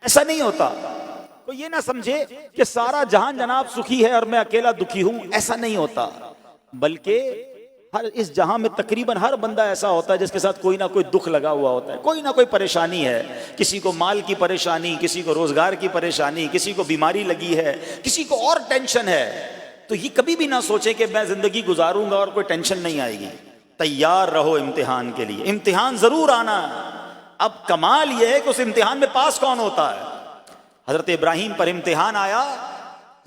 ایسا نہیں ہوتا. تو یہ نہ سمجھے کہ سارا جہان جناب سکھی ہے اور میں اکیلا دکھی ہوں، ایسا نہیں ہوتا. بلکہ ہر اس جہاں میں تقریباً ہر بندہ ایسا ہوتا ہے جس کے ساتھ کوئی نہ کوئی دکھ لگا ہوا ہوتا ہے، کوئی نہ کوئی پریشانی ہے. کسی کو مال کی پریشانی، کسی کو روزگار کی پریشانی، کسی کو بیماری لگی ہے، کسی کو اور ٹینشن ہے. تو یہ کبھی بھی نہ سوچے کہ میں زندگی گزاروں گا اور کوئی ٹینشن نہیں آئے گی. تیار رہو امتحان کے لیے، امتحان ضرور آنا ہے. اب کمال یہ ہے کہ اس امتحان میں پاس کون ہوتا ہے. حضرت ابراہیم پر امتحان آیا،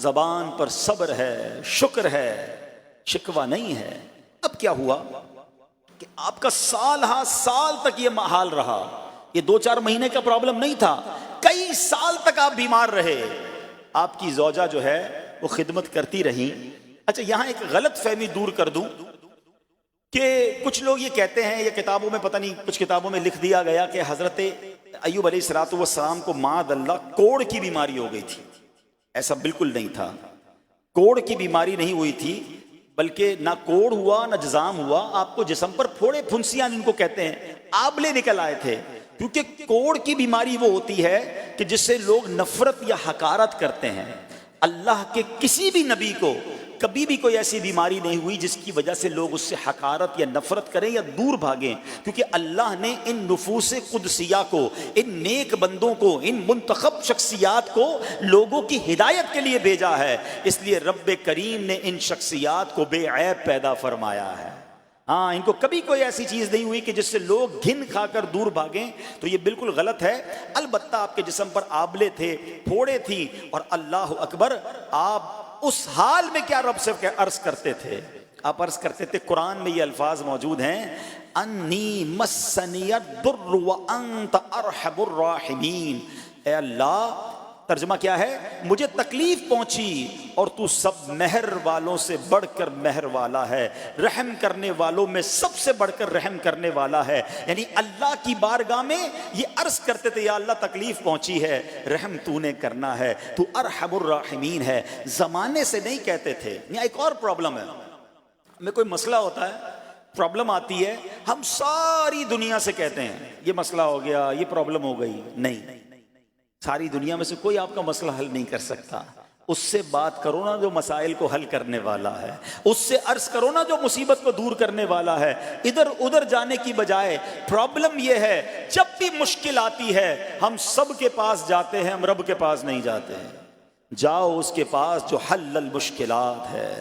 زبان پر صبر ہے، شکر ہے، شکوہ نہیں ہے. اب کیا ہوا کہ آپ کا سال ہاں سال تک یہ حال رہا. یہ 2-4 مہینے کا پرابلم نہیں تھا، کئی سال تک آپ بیمار رہے. آپ کی زوجہ جو ہے وہ خدمت کرتی رہی. اچھا یہاں ایک غلط فہمی دور کر دوں کہ کچھ لوگ یہ کہتے ہیں، یہ کتابوں میں پتہ نہیں کچھ کتابوں میں لکھ دیا گیا کہ حضرت ایوب علیہ الصلوۃ والسلام کو معاذ اللہ کوڑ کی بیماری ہو گئی تھی. ایسا بالکل نہیں تھا. کوڑ کی بیماری نہیں ہوئی تھی، بلکہ نہ کوڑ ہوا نہ جزام ہوا. آپ کو جسم پر پھوڑے پھنسیاں جن کو کہتے ہیں، آبلے نکل آئے تھے. کیونکہ کوڑ کی بیماری وہ ہوتی ہے کہ جس سے لوگ نفرت یا حقارت کرتے ہیں. اللہ کے کسی بھی نبی کو کبھی بھی کوئی ایسی بیماری نہیں ہوئی جس کی وجہ سے لوگ اس سے حقارت یا نفرت کریں یا دور بھاگیں. کیونکہ اللہ نے ان نفوس قدسیہ کو، ان نیک بندوں کو، ان منتخب شخصیات کو لوگوں کی ہدایت کے لیے بھیجا ہے. اس لیے رب کریم نے ان شخصیات کو بے عیب پیدا فرمایا ہے. ہاں، ان کو کبھی کوئی ایسی چیز نہیں ہوئی کہ جس سے لوگ گھن کھا کر دور بھاگیں. تو یہ بالکل غلط ہے. البتہ آپ کے جسم پر آبلے تھے، پھوڑے تھی، اور اللہ اکبر، آپ اس حال میں کیا رب سے عرض کرتے تھے؟ آپ عرض کرتے تھے، قرآن میں یہ الفاظ موجود ہیں، انی مسنی الضر وانت ارحم الراحمین. اے اللہ، ترجمہ کیا ہے؟ مجھے تکلیف پہنچی اور تو سب مہر والوں سے بڑھ کر مہر والا ہے، رحم کرنے والوں میں سب سے بڑھ کر رحم کرنے والا ہے. یعنی اللہ کی بارگاہ میں یہ عرض کرتے تھے، یا اللہ تکلیف پہنچی ہے، رحم تو نے کرنا ہے، تو ارحم الراحمین ہے. زمانے سے نہیں کہتے تھے. یہاں ایک اور پرابلم ہے. ہمیں کوئی مسئلہ ہوتا ہے، پرابلم آتی ہے، ہم ساری دنیا سے کہتے ہیں یہ مسئلہ ہو گیا، یہ پرابلم ہو گئی. نہیں، ساری دنیا میں سے کوئی آپ کا مسئلہ حل نہیں کر سکتا. اس سے بات کرو نا جو مسائل کو حل کرنے والا ہے، اس سے عرض کرو نا جو مصیبت کو دور کرنے والا ہے. ادھر ادھر جانے کی بجائے پرابلم یہ ہے، جب بھی مشکل آتی ہے ہم سب کے پاس جاتے ہیں، ہم رب کے پاس نہیں جاتے ہیں. جاؤ اس کے پاس جو حل المشکلات ہے،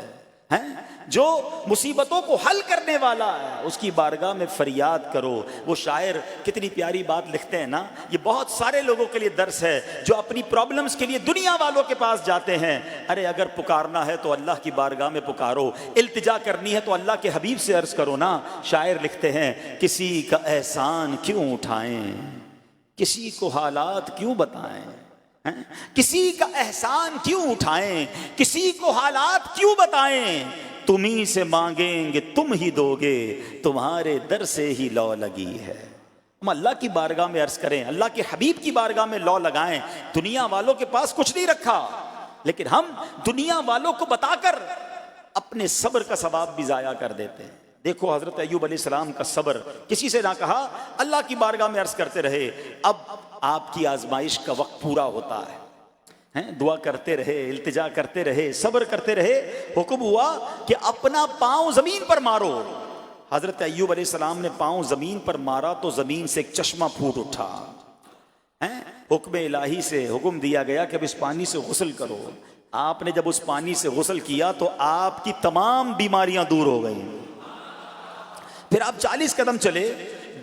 جو مصیبتوں کو حل کرنے والا ہے، اس کی بارگاہ میں فریاد کرو. وہ شاعر کتنی پیاری بات لکھتے ہیں نا، یہ بہت سارے لوگوں کے لیے درس ہے جو اپنی پرابلمز کے لیے دنیا والوں کے پاس جاتے ہیں. ارے اگر پکارنا ہے تو اللہ کی بارگاہ میں پکارو، التجا کرنی ہے تو اللہ کے حبیب سے عرض کرو نا. شاعر لکھتے ہیں، کسی کا احسان کیوں اٹھائیں، کسی کو حالات کیوں بتائیں، کسی کا احسان کیوں اٹھائیں، کسی کو حالات کیوں بتائیں. تمہیں سے مانگیں گے تم ہی دو گے، تمہارے در سے ہی لو لگی ہے. ہم اللہ کی بارگاہ میں عرض کریں، اللہ کے حبیب کی بارگاہ میں لو لگائیں. دنیا والوں کے پاس کچھ نہیں رکھا، لیکن ہم دنیا والوں کو بتا کر اپنے صبر کا ثواب بھی ضائع کر دیتے ہیں. دیکھو حضرت ایوب علیہ السلام کا صبر، کسی سے نہ کہا، اللہ کی بارگاہ میں عرض کرتے رہے. اب آپ کی آزمائش کا وقت پورا ہوتا ہے، دعا کرتے رہے، التجا کرتے رہے، صبر کرتے رہے. حکم ہوا کہ اپنا پاؤں زمین پر مارو. حضرت ایوب علیہ السلام نے پاؤں زمین پر مارا تو زمین سے ایک چشمہ پھوٹ اٹھا. حکم الہی سے حکم دیا گیا کہ اب اس پانی سے غسل کرو. آپ نے جب اس پانی سے غسل کیا تو آپ کی تمام بیماریاں دور ہو گئیں. پھر آپ 40 قدم چلے،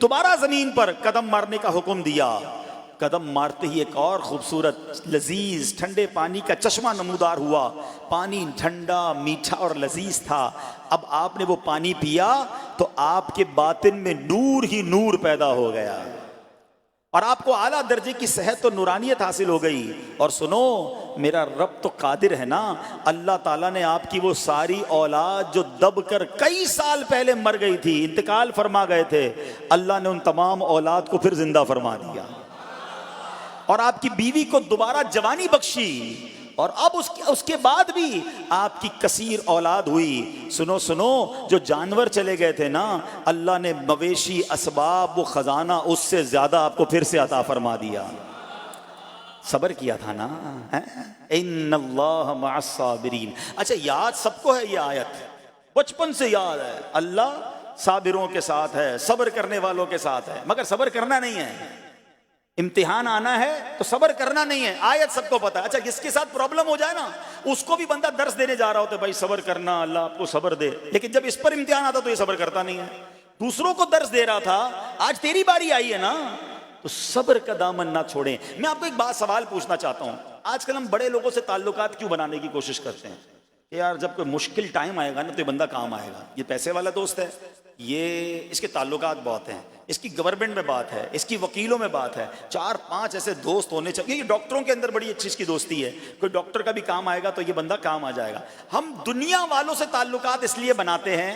دوبارہ زمین پر قدم مارنے کا حکم دیا. قدم مارتے ہی ایک اور خوبصورت لذیذ ٹھنڈے پانی کا چشمہ نمودار ہوا. پانی ٹھنڈا، میٹھا اور لذیذ تھا. اب آپ نے وہ پانی پیا تو آپ کے باطن میں نور ہی نور پیدا ہو گیا اور آپ کو اعلیٰ درجے کی صحت و نورانیت حاصل ہو گئی. اور سنو، میرا رب تو قادر ہے نا، اللہ تعالیٰ نے آپ کی وہ ساری اولاد جو دب کر کئی سال پہلے مر گئی تھی، انتقال فرما گئے تھے، اللہ نے ان تمام اولاد کو پھر زندہ فرما دیا اور آپ کی بیوی کو دوبارہ جوانی بخشی. اور اب اس کے بعد بھی آپ کی کثیر اولاد ہوئی. سنو، جو جانور چلے گئے تھے نا، اللہ نے مویشی، اسباب، وہ خزانہ اس سے زیادہ آپ کو پھر سے عطا فرما دیا. صبر کیا تھا نا. ان اللہ مع الصابرین. اچھا یاد سب کو ہے یہ آیت, بچپن سے یاد ہے, اللہ صابروں کے ساتھ ہے, صبر کرنے والوں کے ساتھ ہے. مگر صبر کرنا نہیں ہے, امتحان آنا ہے تو صبر کرنا نہیں ہے. آیت سب کو پتا ہے. اچھا جس کے ساتھ پرابلم ہو جائے نا, اس کو بھی بندہ درس دینے جا رہا ہوتا ہے, بھائی صبر کرنا, اللہ آپ کو صبر دے. لیکن جب اس پر امتحان آتا تو یہ صبر کرتا نہیں ہے. دوسروں کو درس دے رہا تھا, آج تیری باری آئی ہے نا, تو صبر کا دامن نہ چھوڑیں. میں آپ کو ایک بات سوال پوچھنا چاہتا ہوں. آج کل ہم بڑے لوگوں سے تعلقات کیوں بنانے کی کوشش کرتے ہیں کہ یار جب کوئی مشکل ٹائم آئے گا نا تو یہ بندہ کام آئے گا, یہ پیسے والا دوست ہے, یہ اس کے تعلقات بہت ہیں, اس کی گورنمنٹ میں بات ہے, اس کی وکیلوں میں بات ہے, 4-5 ایسے دوست ہونے چاہیے. یہ ڈاکٹروں کے اندر بڑی اچھی اس کی دوستی ہے, کوئی ڈاکٹر کا بھی کام آئے گا تو یہ بندہ کام آ جائے گا. ہم دنیا والوں سے تعلقات اس لیے بناتے ہیں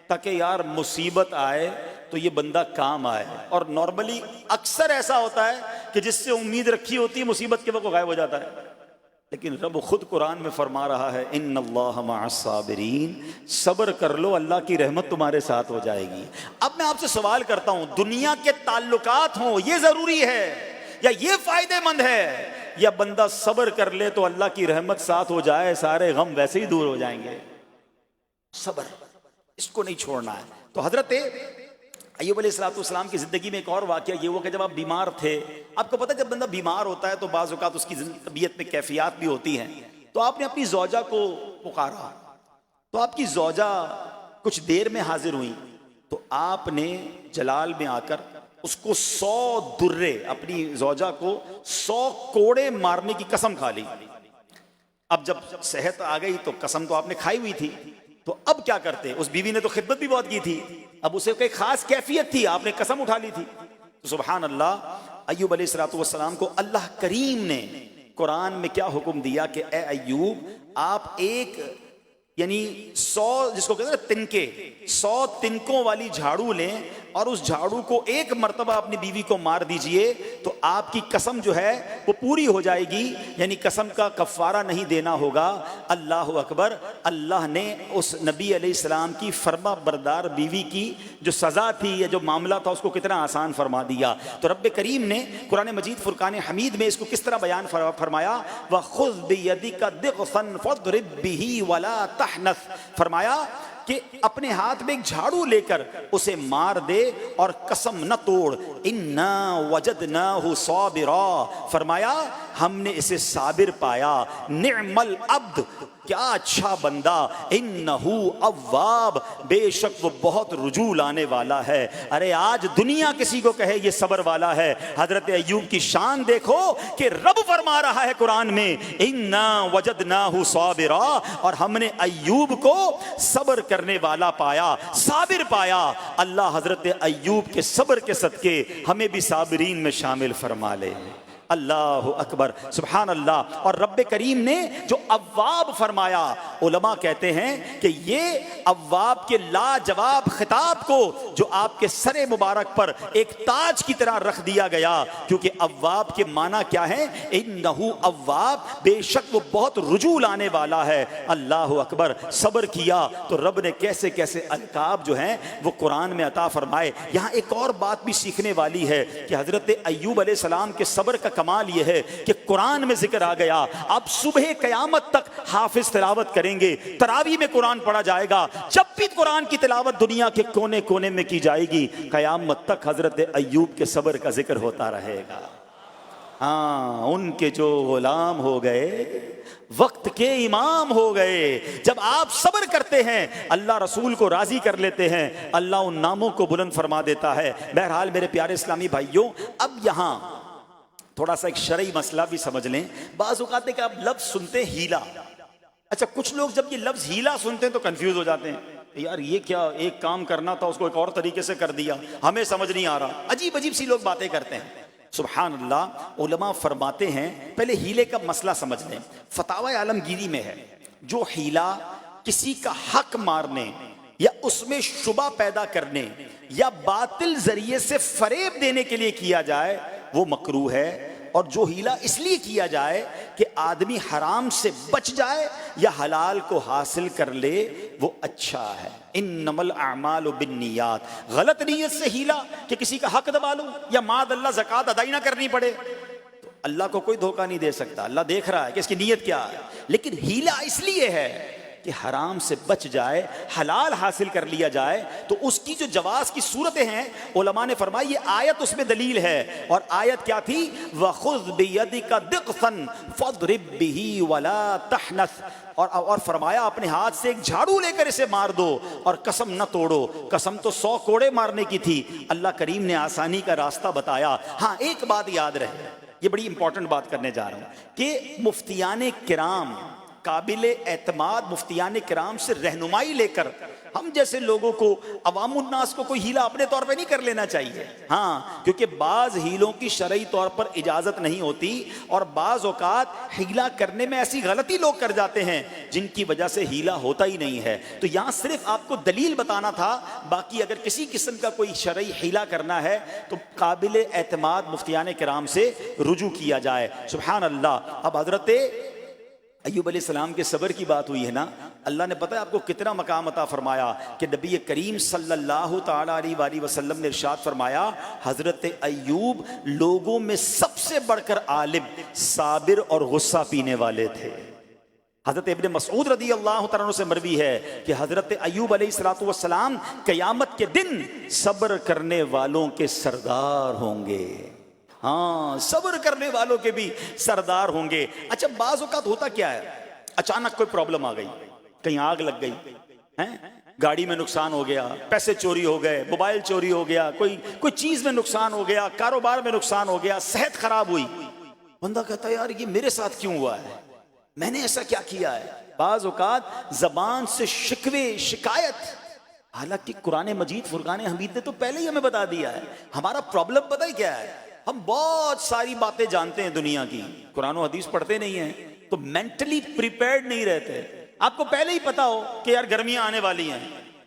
تاکہ یار مصیبت آئے تو یہ بندہ کام آئے. اور نارملی اکثر ایسا ہوتا ہے کہ جس سے امید رکھی ہوتی ہے مصیبت کے وقت غائب ہو جاتا ہے. لیکن رب خود قرآن میں فرما رہا ہے ان اللہ مع الصابرین, صبر کر لو اللہ کی رحمت تمہارے ساتھ ہو جائے گی. اب میں آپ سے سوال کرتا ہوں, دنیا کے تعلقات ہوں یہ ضروری ہے یا یہ فائدے مند ہے, یا بندہ صبر کر لے تو اللہ کی رحمت ساتھ ہو جائے, سارے غم ویسے ہی دور ہو جائیں گے. صبر اس کو نہیں چھوڑنا ہے. تو حضرت ایوب علیہ السلام کی زندگی میں ایک اور واقعہ یہ ہوا کہ جب آپ بیمار تھے, آپ کو پتہ جب بندہ بیمار ہوتا ہے تو بعض اوقات اس کی طبیعت میں کیفیات بھی ہوتی ہیں, تو آپ نے اپنی زوجہ کو پکارا, تو آپ کی زوجہ کچھ دیر میں حاضر ہوئی, تو آپ نے جلال میں آ کر اس کو 100 درے, اپنی زوجہ کو 100 کوڑے مارنے کی قسم کھا لی. اب جب صحت آ گئی تو قسم تو آپ نے کھائی ہوئی تھی, تو اب کیا کرتے؟ اس بیوی نے تو خدمت بھی بہت کی تھی, اب اسے کوئی خاص کیفیت تھی, آپ نے قسم اٹھا لی تھی. تو سبحان اللہ, ایوب علیہ السلام کو اللہ کریم نے قرآن میں کیا حکم دیا کہ اے ایوب آپ ایک یعنی 100 جس کو کہتے ہیں تنکے, 100 تنکوں والی جھاڑو لیں اور اس جھاڑو کو ایک مرتبہ اپنی بیوی کو مار دیجئے تو آپ کی قسم جو ہے وہ پوری ہو جائے گی, یعنی قسم کا کفارہ نہیں دینا ہوگا. اللہ اکبر. اللہ نے اس نبی علیہ السلام کی فرما بردار بیوی کی جو سزا تھی یا جو معاملہ تھا اس کو کتنا آسان فرما دیا. تو رب کریم نے قرآن مجید فرقان حمید میں اس کو کس طرح بیان فرمایا, وَخُذْ بِيَدِكَ ضِغْثًا فَاضْرِب بِهِ وَلَا تَحْنَثْ, فرمایا کہ اپنے ہاتھ میں ایک جھاڑو لے کر اسے مار دے اور قسم نہ توڑ. اِنَّا وَجَدْنَاهُ صَابِرًا, فرمایا ہم نے اسے صابر پایا. نعم العبد, کیا اچھا بندہ. انہو اواب, بے شک وہ بہت رجوع لانے والا ہے. ارے آج دنیا کسی کو کہے یہ صبر والا ہے, حضرت ایوب کی شان دیکھو کہ رب فرما رہا ہے قرآن میں انا وجدناہ صابرا, اور ہم نے ایوب کو صبر کرنے والا پایا, صابر پایا. اللہ حضرت ایوب کے صبر کے صدقے ہمیں بھی صابرین میں شامل فرما لے. اللہ اکبر, سبحان اللہ. اور رب کریم نے جو اواب فرمایا, علماء کہتے ہیں کہ یہ اواب کے لاجواب خطاب کو جو آپ کے سر مبارک پر ایک تاج کی طرح رکھ دیا گیا, کیونکہ اواب کے معنی کیا ہے, انہو اواب, بے شک وہ بہت رجوع لانے والا ہے. اللہ اکبر. صبر کیا تو رب نے کیسے کیسے القاب جو ہیں وہ قرآن میں عطا فرمائے. یہاں ایک اور بات بھی سیکھنے والی ہے کہ حضرت ایوب علیہ السلام کے صبر کا کمال یہ ہے کہ قرآن میں ذکر آ گیا, اب صبح قیامت تک حافظ تلاوت کریں گے, تراویح میں قرآن پڑھا جائے گا, جب بھی قرآن کی تلاوت دنیا کے کونے کونے میں کی جائے گی, قیامت تک حضرت ایوب کے صبر کا ذکر ہوتا رہے گا. ہاں, ان کے جو غلام ہو گئے وقت کے امام ہو گئے. جب آپ صبر کرتے ہیں اللہ رسول کو راضی کر لیتے ہیں, اللہ ان ناموں کو بلند فرما دیتا ہے. بہرحال میرے پیارے اسلامی بھائیوں, اب یہاں تھوڑا سا ایک شرعی مسئلہ بھی سمجھ لیں. بعض اوقات ہے کہ آپ لفظ سنتے ہیں ہیلا. اچھا کچھ لوگ جب یہ لفظ ہیلا سنتے ہیں تو کنفیوز ہو جاتے ہیں, یار یہ کیا, ایک کام کرنا تھا اس کو ایک اور طریقے سے کر دیا, ہمیں سمجھ نہیں آ رہا. عجیب عجیب سی لوگ باتیں کرتے ہیں. سبحان اللہ. علماء فرماتے ہیں پہلے ہیلے کا مسئلہ سمجھ لیں. فتاوی عالمگیری میں ہے جو ہیلا کسی کا حق مارنے یا اس میں شبہ پیدا کرنے یا باطل ذریعے سے فریب دینے کے لیے کیا جائے وہ مکروہ ہے, اور جو ہیلا اس لیے کیا جائے کہ آدمی حرام سے بچ جائے یا حلال کو حاصل کر لے وہ اچھا ہے. انما الاعمال بالنیات, غلط نیت سے ہیلا کہ کسی کا حق دبا لوں یا معاذ اللہ زکوٰۃ ادائی نہ کرنی پڑے, تو اللہ کو کوئی دھوکہ نہیں دے سکتا، اللہ دیکھ رہا ہے کہ اس کی نیت کیا ہے، لیکن ہیلا اس لیے ہے کہ حرام سے بچ جائے، حلال حاصل کر لیا جائے۔ تو اس کی جو جواز کی صورتیں ہیں علماء نے فرمایا یہ آیت اس میں دلیل ہے، اور آیت کیا تھی؟ وَخُذْ بِيَدِكَ ضِغْثًا فَاضْرِبْ بِهِ وَلَا تَحْنَثْ، اور فرمایا اپنے ہاتھ سے ایک جھاڑو لے کر اسے مار دو اور قسم نہ توڑو۔ قسم تو 100 کوڑے مارنے کی تھی، اللہ کریم نے آسانی کا راستہ بتایا۔ ہاں ایک بات یاد رہے، یہ بڑی امپورٹنٹ بات کرنے جا رہا ہوں کہ مفتیان کرام، قابل اعتماد مفتیان کرام سے رہنمائی لے کر ہم جیسے لوگوں کو، عوام الناس کو کوئی ہیلا اپنے طور پہ نہیں کر لینا چاہیے۔ ہاں کیونکہ بعض ہیلوں کی شرعی طور پر اجازت نہیں ہوتی، اور بعض اوقات ہیلا کرنے میں ایسی غلطی لوگ کر جاتے ہیں جن کی وجہ سے ہیلا ہوتا ہی نہیں ہے۔ تو یہاں صرف آپ کو دلیل بتانا تھا، باقی اگر کسی قسم کا کوئی شرعی ہیلا کرنا ہے تو قابل اعتماد مفتیان کرام سے رجوع کیا جائے۔ سبحان اللہ۔ اب حضرت ایوب علیہ السلام کے صبر کی بات ہوئی ہے نا، اللہ نے پتہ ہے آپ کو کتنا مقام عطا فرمایا کہ نبی کریم صلی اللہ تعالیٰ علیہ وآلہ وسلم نے ارشاد فرمایا حضرت ایوب لوگوں میں سب سے بڑھ کر عالم، صابر اور غصہ پینے والے تھے۔ حضرت ابن مسعود رضی اللہ تعالیٰ عنہ سے مروی ہے کہ حضرت ایوب علیہ السلام قیامت کے دن صبر کرنے والوں کے سردار ہوں گے۔ ہاں صبر کرنے والوں کے بھی سردار ہوں گے۔ اچھا بعض اوقات ہوتا کیا ہے، اچانک کوئی پرابلم آ گئی، کہیں آگ لگ گئی، گاڑی میں نقصان ہو گیا، پیسے چوری ہو گئے، موبائل چوری ہو گیا، کوئی چیز میں نقصان ہو گیا، کاروبار میں نقصان ہو گیا، صحت خراب ہوئی، بندہ کہتا ہے یار یہ میرے ساتھ کیوں ہوا ہے، میں نے ایسا کیا کیا ہے۔ بعض اوقات زبان سے شکوے، شکایت، حالانکہ قرآن مجید فرقان حمید نے تو پہلے ہی ہمیں بتا دیا ہے۔ ہمارا پرابلم پتہ ہی کیا ہے، ہم بہت ساری باتیں جانتے ہیں دنیا کی، قرآن و حدیث پڑھتے نہیں ہیں، تو مینٹلی پریپیئرڈ نہیں رہتے۔ آپ کو پہلے ہی پتا ہو کہ یار گرمیاں آنے والی ہیں،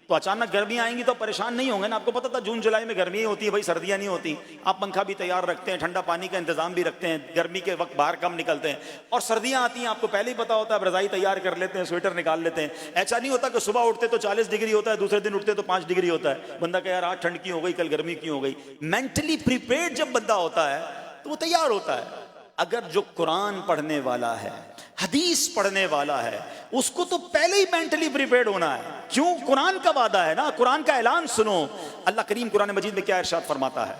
تو اچانک گرمیاں آئیں گی تو پریشان نہیں ہوں گے نا۔ آپ کو پتا تھا جون جولائی میں گرمیاں ہوتی ہیں، بھائی سردیاں نہیں ہوتی، آپ پنکھا بھی تیار رکھتے ہیں، ٹھنڈا پانی کا انتظام بھی رکھتے ہیں، گرمی کے وقت باہر کم نکلتے ہیں، اور سردیاں آتی ہیں آپ کو پہلے ہی پتا ہوتا ہے، اب رضائی تیار کر لیتے ہیں، سویٹر نکال لیتے ہیں۔ ایسا نہیں ہوتا کہ صبح اٹھتے تو 40 ڈگری ہوتا ہے، دوسرے دن اٹھتے تو 5 ڈگری ہوتا ہے، بندہ کہ یار آج ٹھنڈ کیوں ہو گئی، کل گرمی کیوں ہو گئی۔ مینٹلی پریپیئرڈ جب بندہ ہوتا ہے تو وہ تیار ہوتا ہے۔ اگر جو قرآن پڑھنے والا ہے، حدیث پڑھنے والا ہے، اس کو تو پہلے ہی مینٹلی پریپیئرڈ ہونا ہے۔ کیوں؟ قرآن کا وعدہ ہے نا، قرآن کا اعلان سنو۔ اللہ کریم قرآن مجید میں کیا ارشاد فرماتا ہے؟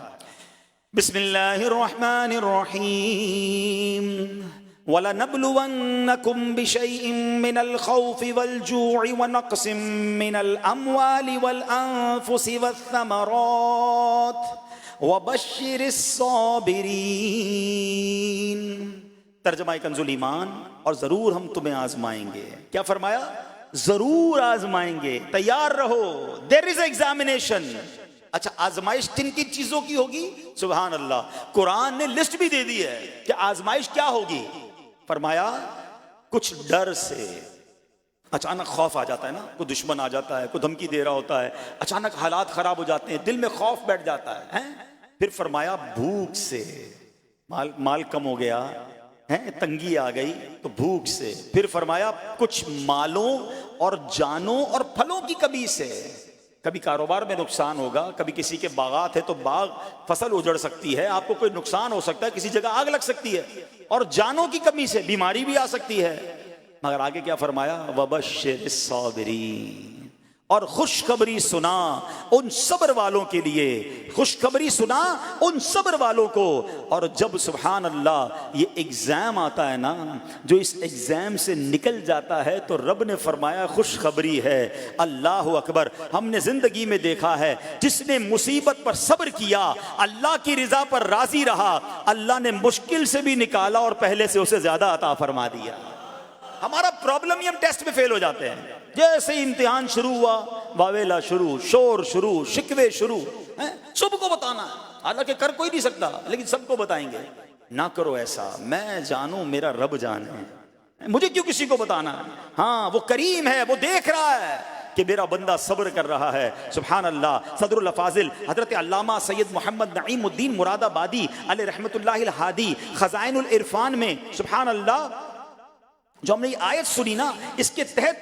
بسم اللہ الرحمن الرحیم وَلَنَبْلُوَنَّكُمْ بِشَيْءٍ مِّنَ الْخَوْفِ وَالْجُوعِ وَنَقْصٍ مِّنَ الْأَمْوَالِ وَالْأَنفُسِ وَالثَّمَرَاتِ وَبَشِّرِ الصَّابِرِينَ۔ ترجمہ کنز الایمان، اور ضرور ہم تمہیں آزمائیں گے۔ کیا فرمایا؟ ضرور آزمائیں گے، تیار رہو، there is examination۔ اچھا آزمائش کن کن چیزوں کی ہوگی؟ سبحان اللہ، قرآن نے لسٹ بھی دے دی ہے کہ آزمائش کیا ہوگی۔ فرمایا کچھ ڈر سے، اچانک خوف آ جاتا ہے نا، کوئی دشمن آ جاتا ہے، کوئی دھمکی دے رہا ہوتا ہے، اچانک حالات خراب ہو جاتے ہیں، دل میں خوف بیٹھ جاتا ہے۔ پھر فرمایا بھوک سے، مال کم ہو گیا، تنگی آ گئی تو بھوک سے۔ پھر فرمایا کچھ مالوں اور جانوں اور پھلوں کی کمی سے، کبھی کاروبار میں نقصان ہوگا، کبھی کسی کے باغات ہے تو باغ فصل اجڑ سکتی ہے، آپ کو کوئی نقصان ہو سکتا ہے، کسی جگہ آگ لگ سکتی ہے، اور جانوں کی کمی سے بیماری بھی آ سکتی ہے۔ مگر آگے کیا فرمایا؟ وَبَشِّرِ الصَّابِرِينَ، اور خوشخبری سنا ان صبر والوں کے لیے، خوشخبری سنا ان صبر والوں کو۔ اور جب سبحان اللہ یہ ایگزام آتا ہے نا، جو اس ایگزام سے نکل جاتا ہے تو رب نے فرمایا خوشخبری ہے۔ اللہ اکبر۔ ہم نے زندگی میں دیکھا ہے جس نے مصیبت پر صبر کیا، اللہ کی رضا پر راضی رہا، اللہ نے مشکل سے بھی نکالا اور پہلے سے اسے زیادہ عطا فرما دیا۔ ہمارا پرابلم یہ ہم ٹیسٹ میں فیل ہو جاتے ہیں، جیسے امتحان شروع ہوا واویلا شروع، شور شروع، شکوے شروع، سب کو بتانا ہے، حالانکہ کر کوئی نہیں سکتا لیکن سب کو بتائیں گے۔ نہ کرو ایسا، میں جانوں میرا رب جانے، مجھے کیوں کسی کو بتانا ہے؟ ہاں وہ کریم ہے، وہ دیکھ رہا ہے کہ میرا بندہ صبر کر رہا ہے۔ سبحان اللہ۔ صدر الافاضل حضرت علامہ سید محمد نعیم الدین مراد آبادی علیہ رحمت اللہ الہادی خزائن العرفان میں، سبحان اللہ، جو ہم نے یہ آیت سنی نا، اس کے تحت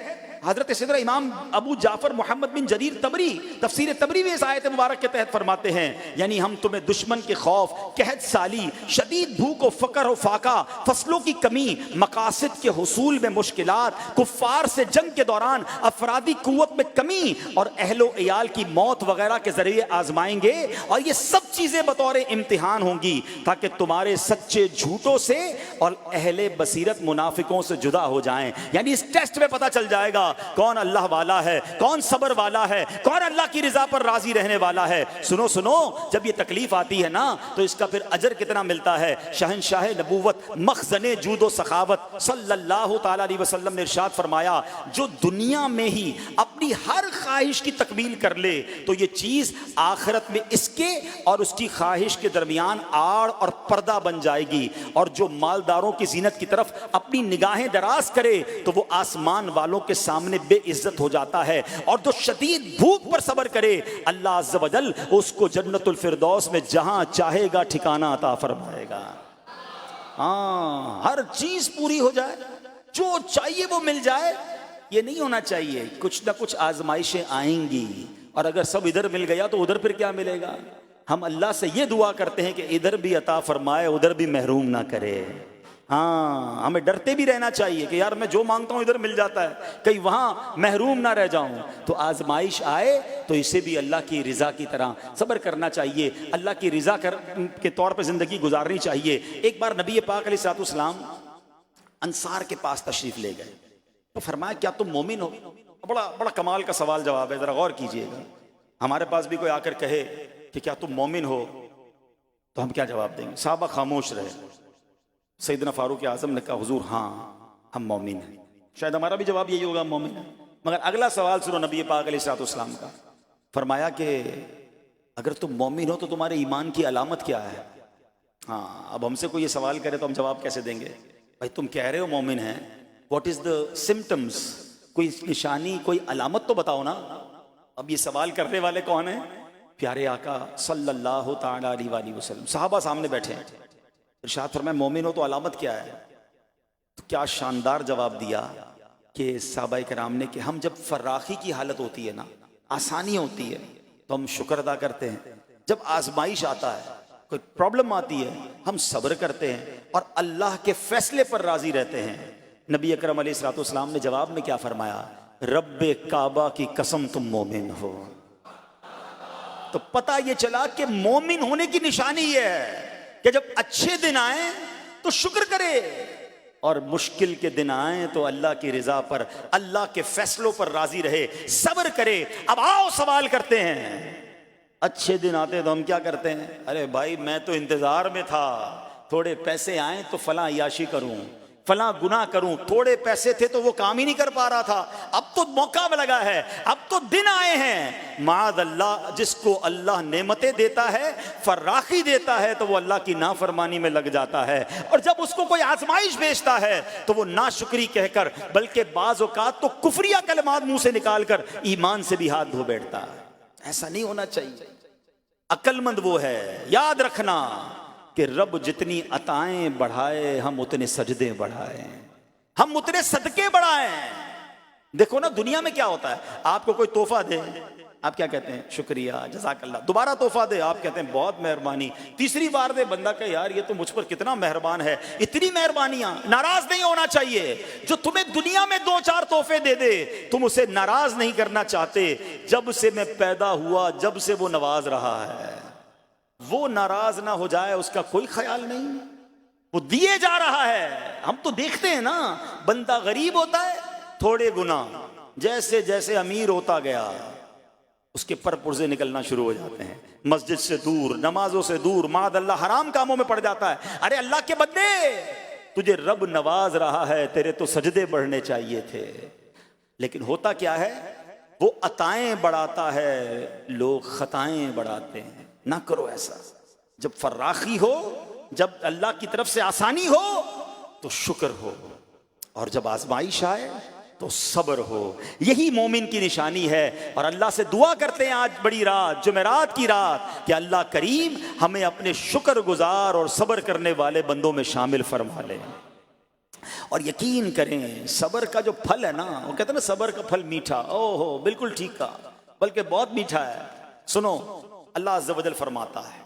حضرت سیدنا امام ابو جعفر محمد بن جریر تبری تفسیر تبری میں اس آیت مبارک کے تحت فرماتے ہیں یعنی ہم تمہیں دشمن کے خوف، قحط سالی، شدید بھوک و فقر و فاقہ، فصلوں کی کمی، مقاصد کے حصول میں مشکلات، کفار سے جنگ کے دوران افرادی قوت میں کمی اور اہل و عیال کی موت وغیرہ کے ذریعے آزمائیں گے، اور یہ سب چیزیں بطور امتحان ہوں گی تاکہ تمہارے سچے جھوٹوں سے اور اہل بصیرت منافقوں سے جدا ہو جائیں۔ یعنی اس ٹیسٹ میں پتہ چل جائے گا کون اللہ والا ہے، کون صبر والا ہے، کون اللہ کی رضا پر راضی رہنے والا ہے۔ سنو سنو، جب یہ تکلیف آتی ہے نا تو اس کا پھر اجر کتنا ملتا ہے۔ شہنشاہ نبوت، مخزن جود و سخاوت صلی اللہ تعالی علیہ وسلم نے ارشاد فرمایا جو دنیا میں ہی اپنی ہر خواہش کی تکمیل کر لے تو یہ چیز آخرت میں اس کے اور اس کی خواہش کے درمیان آڑ اور پردہ بن جائے گی، اور جو مالداروں کی زینت کی طرف اپنی نگاہیں دراز کرے تو وہ آسمان والوں کے سامنے بے عزت ہو جاتا ہے، اور جو شدید بھوک پر صبر کرے اللہ عز و جل اس کو جنت الفردوس میں جہاں چاہے گا ٹھکانہ عطا فرمائے گا۔ ہاں، ہر چیز پوری ہو جائے، جو چاہیے وہ مل جائے، یہ نہیں ہونا چاہیے۔ کچھ نہ کچھ آزمائشیں آئیں گی، اور اگر سب ادھر مل گیا تو ادھر پھر کیا ملے گا؟ ہم اللہ سے یہ دعا کرتے ہیں کہ ادھر بھی عطا فرمائے، ادھر بھی محروم نہ کرے۔ ہاں، ہمیں ڈرتے بھی رہنا چاہیے کہ یار میں جو مانگتا ہوں ادھر مل جاتا ہے، کہیں وہاں محروم نہ رہ جاؤں۔ تو آزمائش آئے تو اسے بھی اللہ کی رضا کی طرح صبر کرنا چاہیے، اللہ کی رضا کے طور پہ زندگی گزارنی چاہیے۔ ایک بار نبی پاک علیہ الصلوۃ والسلام انصار کے پاس تشریف لے گئے تو فرمایا کیا تم مومن ہو؟ بڑا کمال کا سوال جواب ہے، ذرا غور کیجئے گا۔ ہمارے پاس بھی کوئی آ کر کہے کہ کیا تم مومن ہو تو ہم کیا جواب دیں گے؟ صحابہ خاموش رہے۔ سیدنا فاروق اعظم نے کہا حضور ہاں ہم مومن ہیں۔ شاید ہمارا بھی جواب یہی ہوگا ہم مومن ہیں، مگر اگلا سوال سنو نبی پاک علیہ الصلوۃ والسلام کا۔ فرمایا کہ اگر تم مومن ہو تو تمہارے ایمان کی علامت کیا ہے؟ ہاں، اب ہم سے کوئی یہ سوال کرے تو ہم جواب کیسے دیں گے؟ بھائی تم کہہ رہے ہو مومن ہیں، واٹ از دا سمٹمز؟ کوئی نشانی، کوئی علامت تو بتاؤ نا۔ اب یہ سوال کرنے والے کون ہیں؟ پیارے آقا صلی اللہ تعالی علیہ وآلہ وسلم۔ صحابہ سامنے بیٹھے ہیں، ارشاد فرمایا مومن ہو تو علامت کیا ہے؟ تو کیا شاندار جواب دیا کہ صحابہ کرام نے کہ ہم جب فراخی کی حالت ہوتی ہے نا، آسانی ہوتی ہے تو ہم شکر ادا کرتے ہیں، جب آزمائش آتا ہے، کوئی پرابلم آتی ہے، ہم صبر کرتے ہیں اور اللہ کے فیصلے پر راضی رہتے ہیں۔ نبی اکرم علیہ الصلوۃ والسلام نے جواب میں کیا فرمایا؟ رب کعبہ کی قسم تم مومن ہو۔ تو پتہ یہ چلا کہ مومن ہونے کی نشانی یہ ہے کہ جب اچھے دن آئیں تو شکر کرے، اور مشکل کے دن آئیں تو اللہ کی رضا پر، اللہ کے فیصلوں پر راضی رہے، صبر کرے۔ اب آؤ سوال کرتے ہیں، اچھے دن آتے تو ہم کیا کرتے ہیں؟ ارے بھائی میں تو انتظار میں تھا، تھوڑے پیسے آئیں تو فلاں عیاشی کروں، فلاں گناہ کروں، تھوڑے پیسے تھے تو وہ کام ہی نہیں کر پا رہا تھا، اب تو موقع لگا ہے، اب تو دن آئے ہیں۔ معاذ اللہ، جس کو اللہ نعمتیں دیتا ہے، فراخی دیتا ہے، تو وہ اللہ کی نافرمانی میں لگ جاتا ہے، اور جب اس کو کوئی آزمائش بھیجتا ہے تو وہ ناشکری کہہ کر، بلکہ بعض اوقات تو کفریہ کلمات منہ سے نکال کر ایمان سے بھی ہاتھ دھو بیٹھتا ہے۔ ایسا نہیں ہونا چاہیے۔ عقل مند وہ ہے، یاد رکھنا کہ رب جتنی عطائیں بڑھائے ہم اتنے سجدے بڑھائیں، ہم اتنے صدقے بڑھائیں۔ دیکھو نا دنیا میں کیا ہوتا ہے، آپ کو کوئی تحفہ دے، آپ کیا کہتے ہیں؟ شکریہ، جزاک اللہ۔ دوبارہ تحفہ دے، آپ کہتے ہیں بہت مہربانی۔ تیسری بار دے، بندہ کہ یار یہ تو مجھ پر کتنا مہربان ہے۔ اتنی مہربانیاں، ناراض نہیں ہونا چاہیے۔ جو تمہیں دنیا میں 2-4 تحفے دے دے، تم اسے ناراض نہیں کرنا چاہتے۔ جب سے میں پیدا ہوا، جب سے وہ نواز رہا ہے، وہ ناراض نہ ہو جائے اس کا کوئی خیال نہیں، وہ دیے جا رہا ہے۔ ہم تو دیکھتے ہیں نا، بندہ غریب ہوتا ہے، تھوڑے گناہ، جیسے جیسے امیر ہوتا گیا اس کے پر پرزے نکلنا شروع ہو جاتے ہیں، مسجد سے دور، نمازوں سے دور، معاذ اللہ حرام کاموں میں پڑ جاتا ہے۔ ارے اللہ کے بندے، تجھے رب نواز رہا ہے، تیرے تو سجدے بڑھنے چاہیے تھے۔ لیکن ہوتا کیا ہے، وہ عطائیں بڑھاتا ہے، لوگ خطائیں بڑھاتے ہیں۔ نہ کرو ایسا۔ جب فراخی ہو، جب اللہ کی طرف سے آسانی ہو تو شکر ہو، اور جب آزمائش آئے تو صبر ہو۔ یہی مومن کی نشانی ہے، اور اللہ سے دعا کرتے ہیں آج بڑی رات، جمعرات کی رات، کہ اللہ کریم ہمیں اپنے شکر گزار اور صبر کرنے والے بندوں میں شامل فرما لے۔ اور یقین کریں صبر کا جو پھل ہے نا، وہ کہتے ہیں نا صبر کا پھل میٹھا، او ہو بالکل ٹھیک کہا، بلکہ بہت میٹھا ہے۔ سنو، اللہ عز و جل فرماتا ہے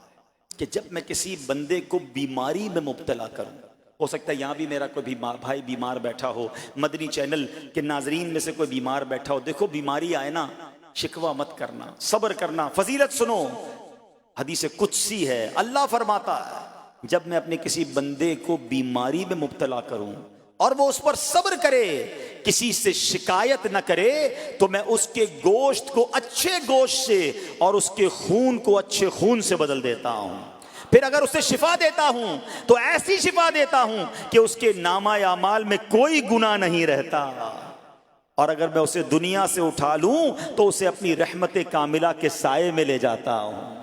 کہ جب میں کسی بندے کو بیماری میں مبتلا کروں، ہو سکتا ہے یہاں بھی میرا کوئی بھائی بیمار بیٹھا ہو، مدنی چینل کے ناظرین میں سے کوئی بیمار بیٹھا ہو، دیکھو بیماری آئے نا، شکوہ مت کرنا، صبر کرنا۔ فضیلت سنو، حدیث قدسی ہے، اللہ فرماتا ہے جب میں اپنے کسی بندے کو بیماری میں مبتلا کروں اور وہ اس پر صبر کرے، کسی سے شکایت نہ کرے، تو میں اس کے گوشت کو اچھے گوشت سے اور اس کے خون کو اچھے خون سے بدل دیتا ہوں۔ پھر اگر اسے شفا دیتا ہوں تو ایسی شفا دیتا ہوں کہ اس کے نامہ اعمال میں کوئی گناہ نہیں رہتا، اور اگر میں اسے دنیا سے اٹھا لوں تو اسے اپنی رحمت کاملہ کے سائے میں لے جاتا ہوں۔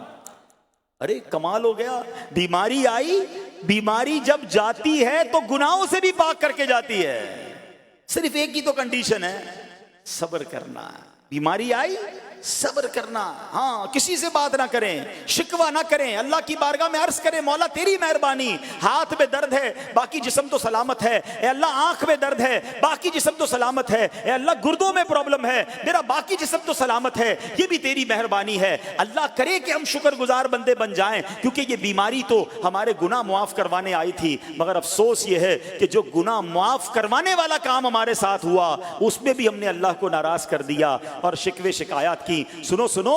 ارے کمال ہو گیا، بیماری آئی، بیماری جب جاتی ہے تو گناہوں سے بھی پاک کر کے جاتی ہے، صرف ایک ہی تو کنڈیشن ہے، صبر کرنا۔ بیماری آئی، صبر کرنا، ہاں کسی سے بات نہ کریں، شکوہ نہ کریں، اللہ کی بارگاہ میں عرض کریں مولا تیری مہربانی، ہاتھ میں درد ہے باقی جسم تو سلامت ہے، اے اللہ آنکھ میں درد ہے باقی جسم تو سلامت ہے، اے اللہ گردوں میں پرابلم ہے میرا باقی جسم تو سلامت ہے، یہ بھی تیری مہربانی ہے۔ اللہ کرے کہ ہم شکر گزار بندے بن جائیں، کیونکہ یہ بیماری تو ہمارے گناہ معاف کروانے آئی تھی، مگر افسوس یہ ہے کہ جو گناہ معاف کروانے والا کام ہمارے ساتھ ہوا اس میں بھی ہم نے اللہ کو ناراض کر دیا اور شکوے شکایات کی۔ سنو سنو،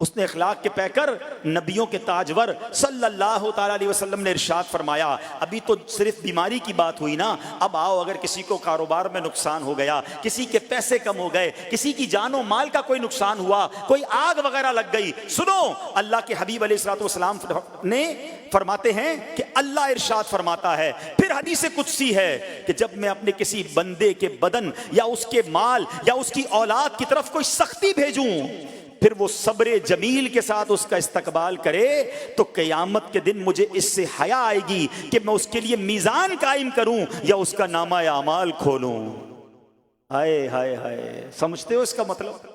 اس نے اخلاق کے پیکر نبیوں کے تاجور صلی اللہ تعالی علیہ وسلم نے ارشاد فرمایا، ابھی تو صرف بیماری کی بات ہوئی نا، اب آؤ اگر کسی کو کاروبار میں نقصان ہو گیا، کسی کے پیسے کم ہو گئے، کسی کی جان و مال کا کوئی نقصان ہوا، کوئی آگ وغیرہ لگ گئی، سنو اللہ کے حبیب علیہ الصلوۃ والسلام نے فرماتے ہیں کہ اللہ ارشاد فرماتا ہے، پھر حدیث قدسی ہے کہ جب میں اپنے کسی بندے کے بدن یا اس کے مال یا اس کی اولاد کی طرف کوئی سختی بھیجوں، پھر وہ صبر جمیل کے ساتھ اس کا استقبال کرے، تو قیامت کے دن مجھے اس سے حیا آئے گی کہ میں اس کے لیے میزان قائم کروں یا اس کا نامہ اعمال کھولوں۔ ہائے ہائے ہائے، سمجھتے ہو اس کا مطلب؟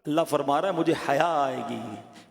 اللہ فرما رہا ہے مجھے حیا آئے گی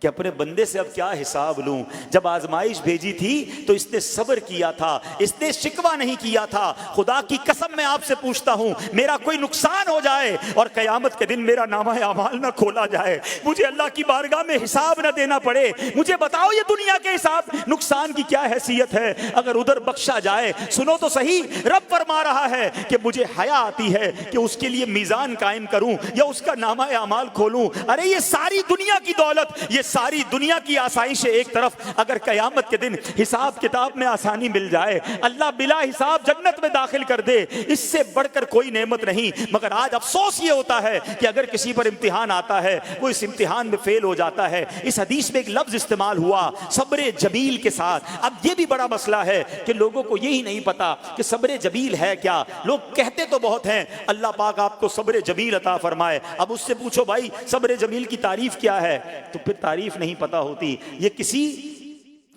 کہ اپنے بندے سے اب کیا حساب لوں۔ جب آزمائش بھیجی تھی تو اس نے صبر کیا تھا، اس نے شکوہ نہیں کیا تھا۔ خدا کی قسم میں آپ سے پوچھتا ہوں، میرا کوئی نقصان ہو جائے اور قیامت کے دن میرا نامہ اعمال نہ کھولا جائے، مجھے اللہ کی بارگاہ میں حساب نہ دینا پڑے، مجھے بتاؤ یہ دنیا کے حساب نقصان کی کیا حیثیت ہے اگر ادھر بخشا جائے؟ سنو تو صحیح، رب فرما رہا ہے کہ مجھے حیا آتی ہے کہ اس کے لیے میزان قائم کروں یا اس کا نامہ اعمال کھولوں۔ ارے یہ ساری دنیا کی دولت، یہ ساری دنیا کی آسائشیں ایک طرف، اگر قیامت کے دن حساب کتاب میں آسانی مل جائے، اللہ بلا حساب جنت میں داخل کر دے، اس سے بڑھ کر کوئی نعمت نہیں۔ مگر آج افسوس یہ ہوتا ہے کہ اگر کسی پر امتحان آتا ہے، وہ اس امتحان میں فیل ہو جاتا ہے۔ اس حدیث میں ایک لفظ استعمال ہوا صبر جمیل کے ساتھ۔ اب یہ بھی بڑا مسئلہ ہے کہ لوگوں کو یہی نہیں پتا کہ صبر جمیل ہے کیا۔ لوگ کہتے تو بہت ہیں اللہ پاک آپ کو صبر جمیل عطا فرمائے، اب اس سے پوچھو بھائی صبر جمیل کی تعریف کیا ہے، تو پھر تعریف نہیں پتا ہوتی۔ یہ کسی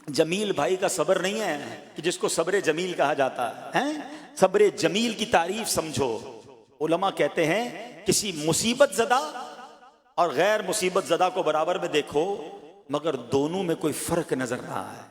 جمیل بھائی کا صبر نہیں ہے کہ جس کو صبر جمیل کہا جاتا ہے۔ صبر جمیل کی تعریف سمجھو، علماء کہتے ہیں کسی مصیبت زدہ اور غیر مصیبت زدہ کو برابر میں دیکھو، مگر دونوں میں کوئی فرق نظر رہا ہے،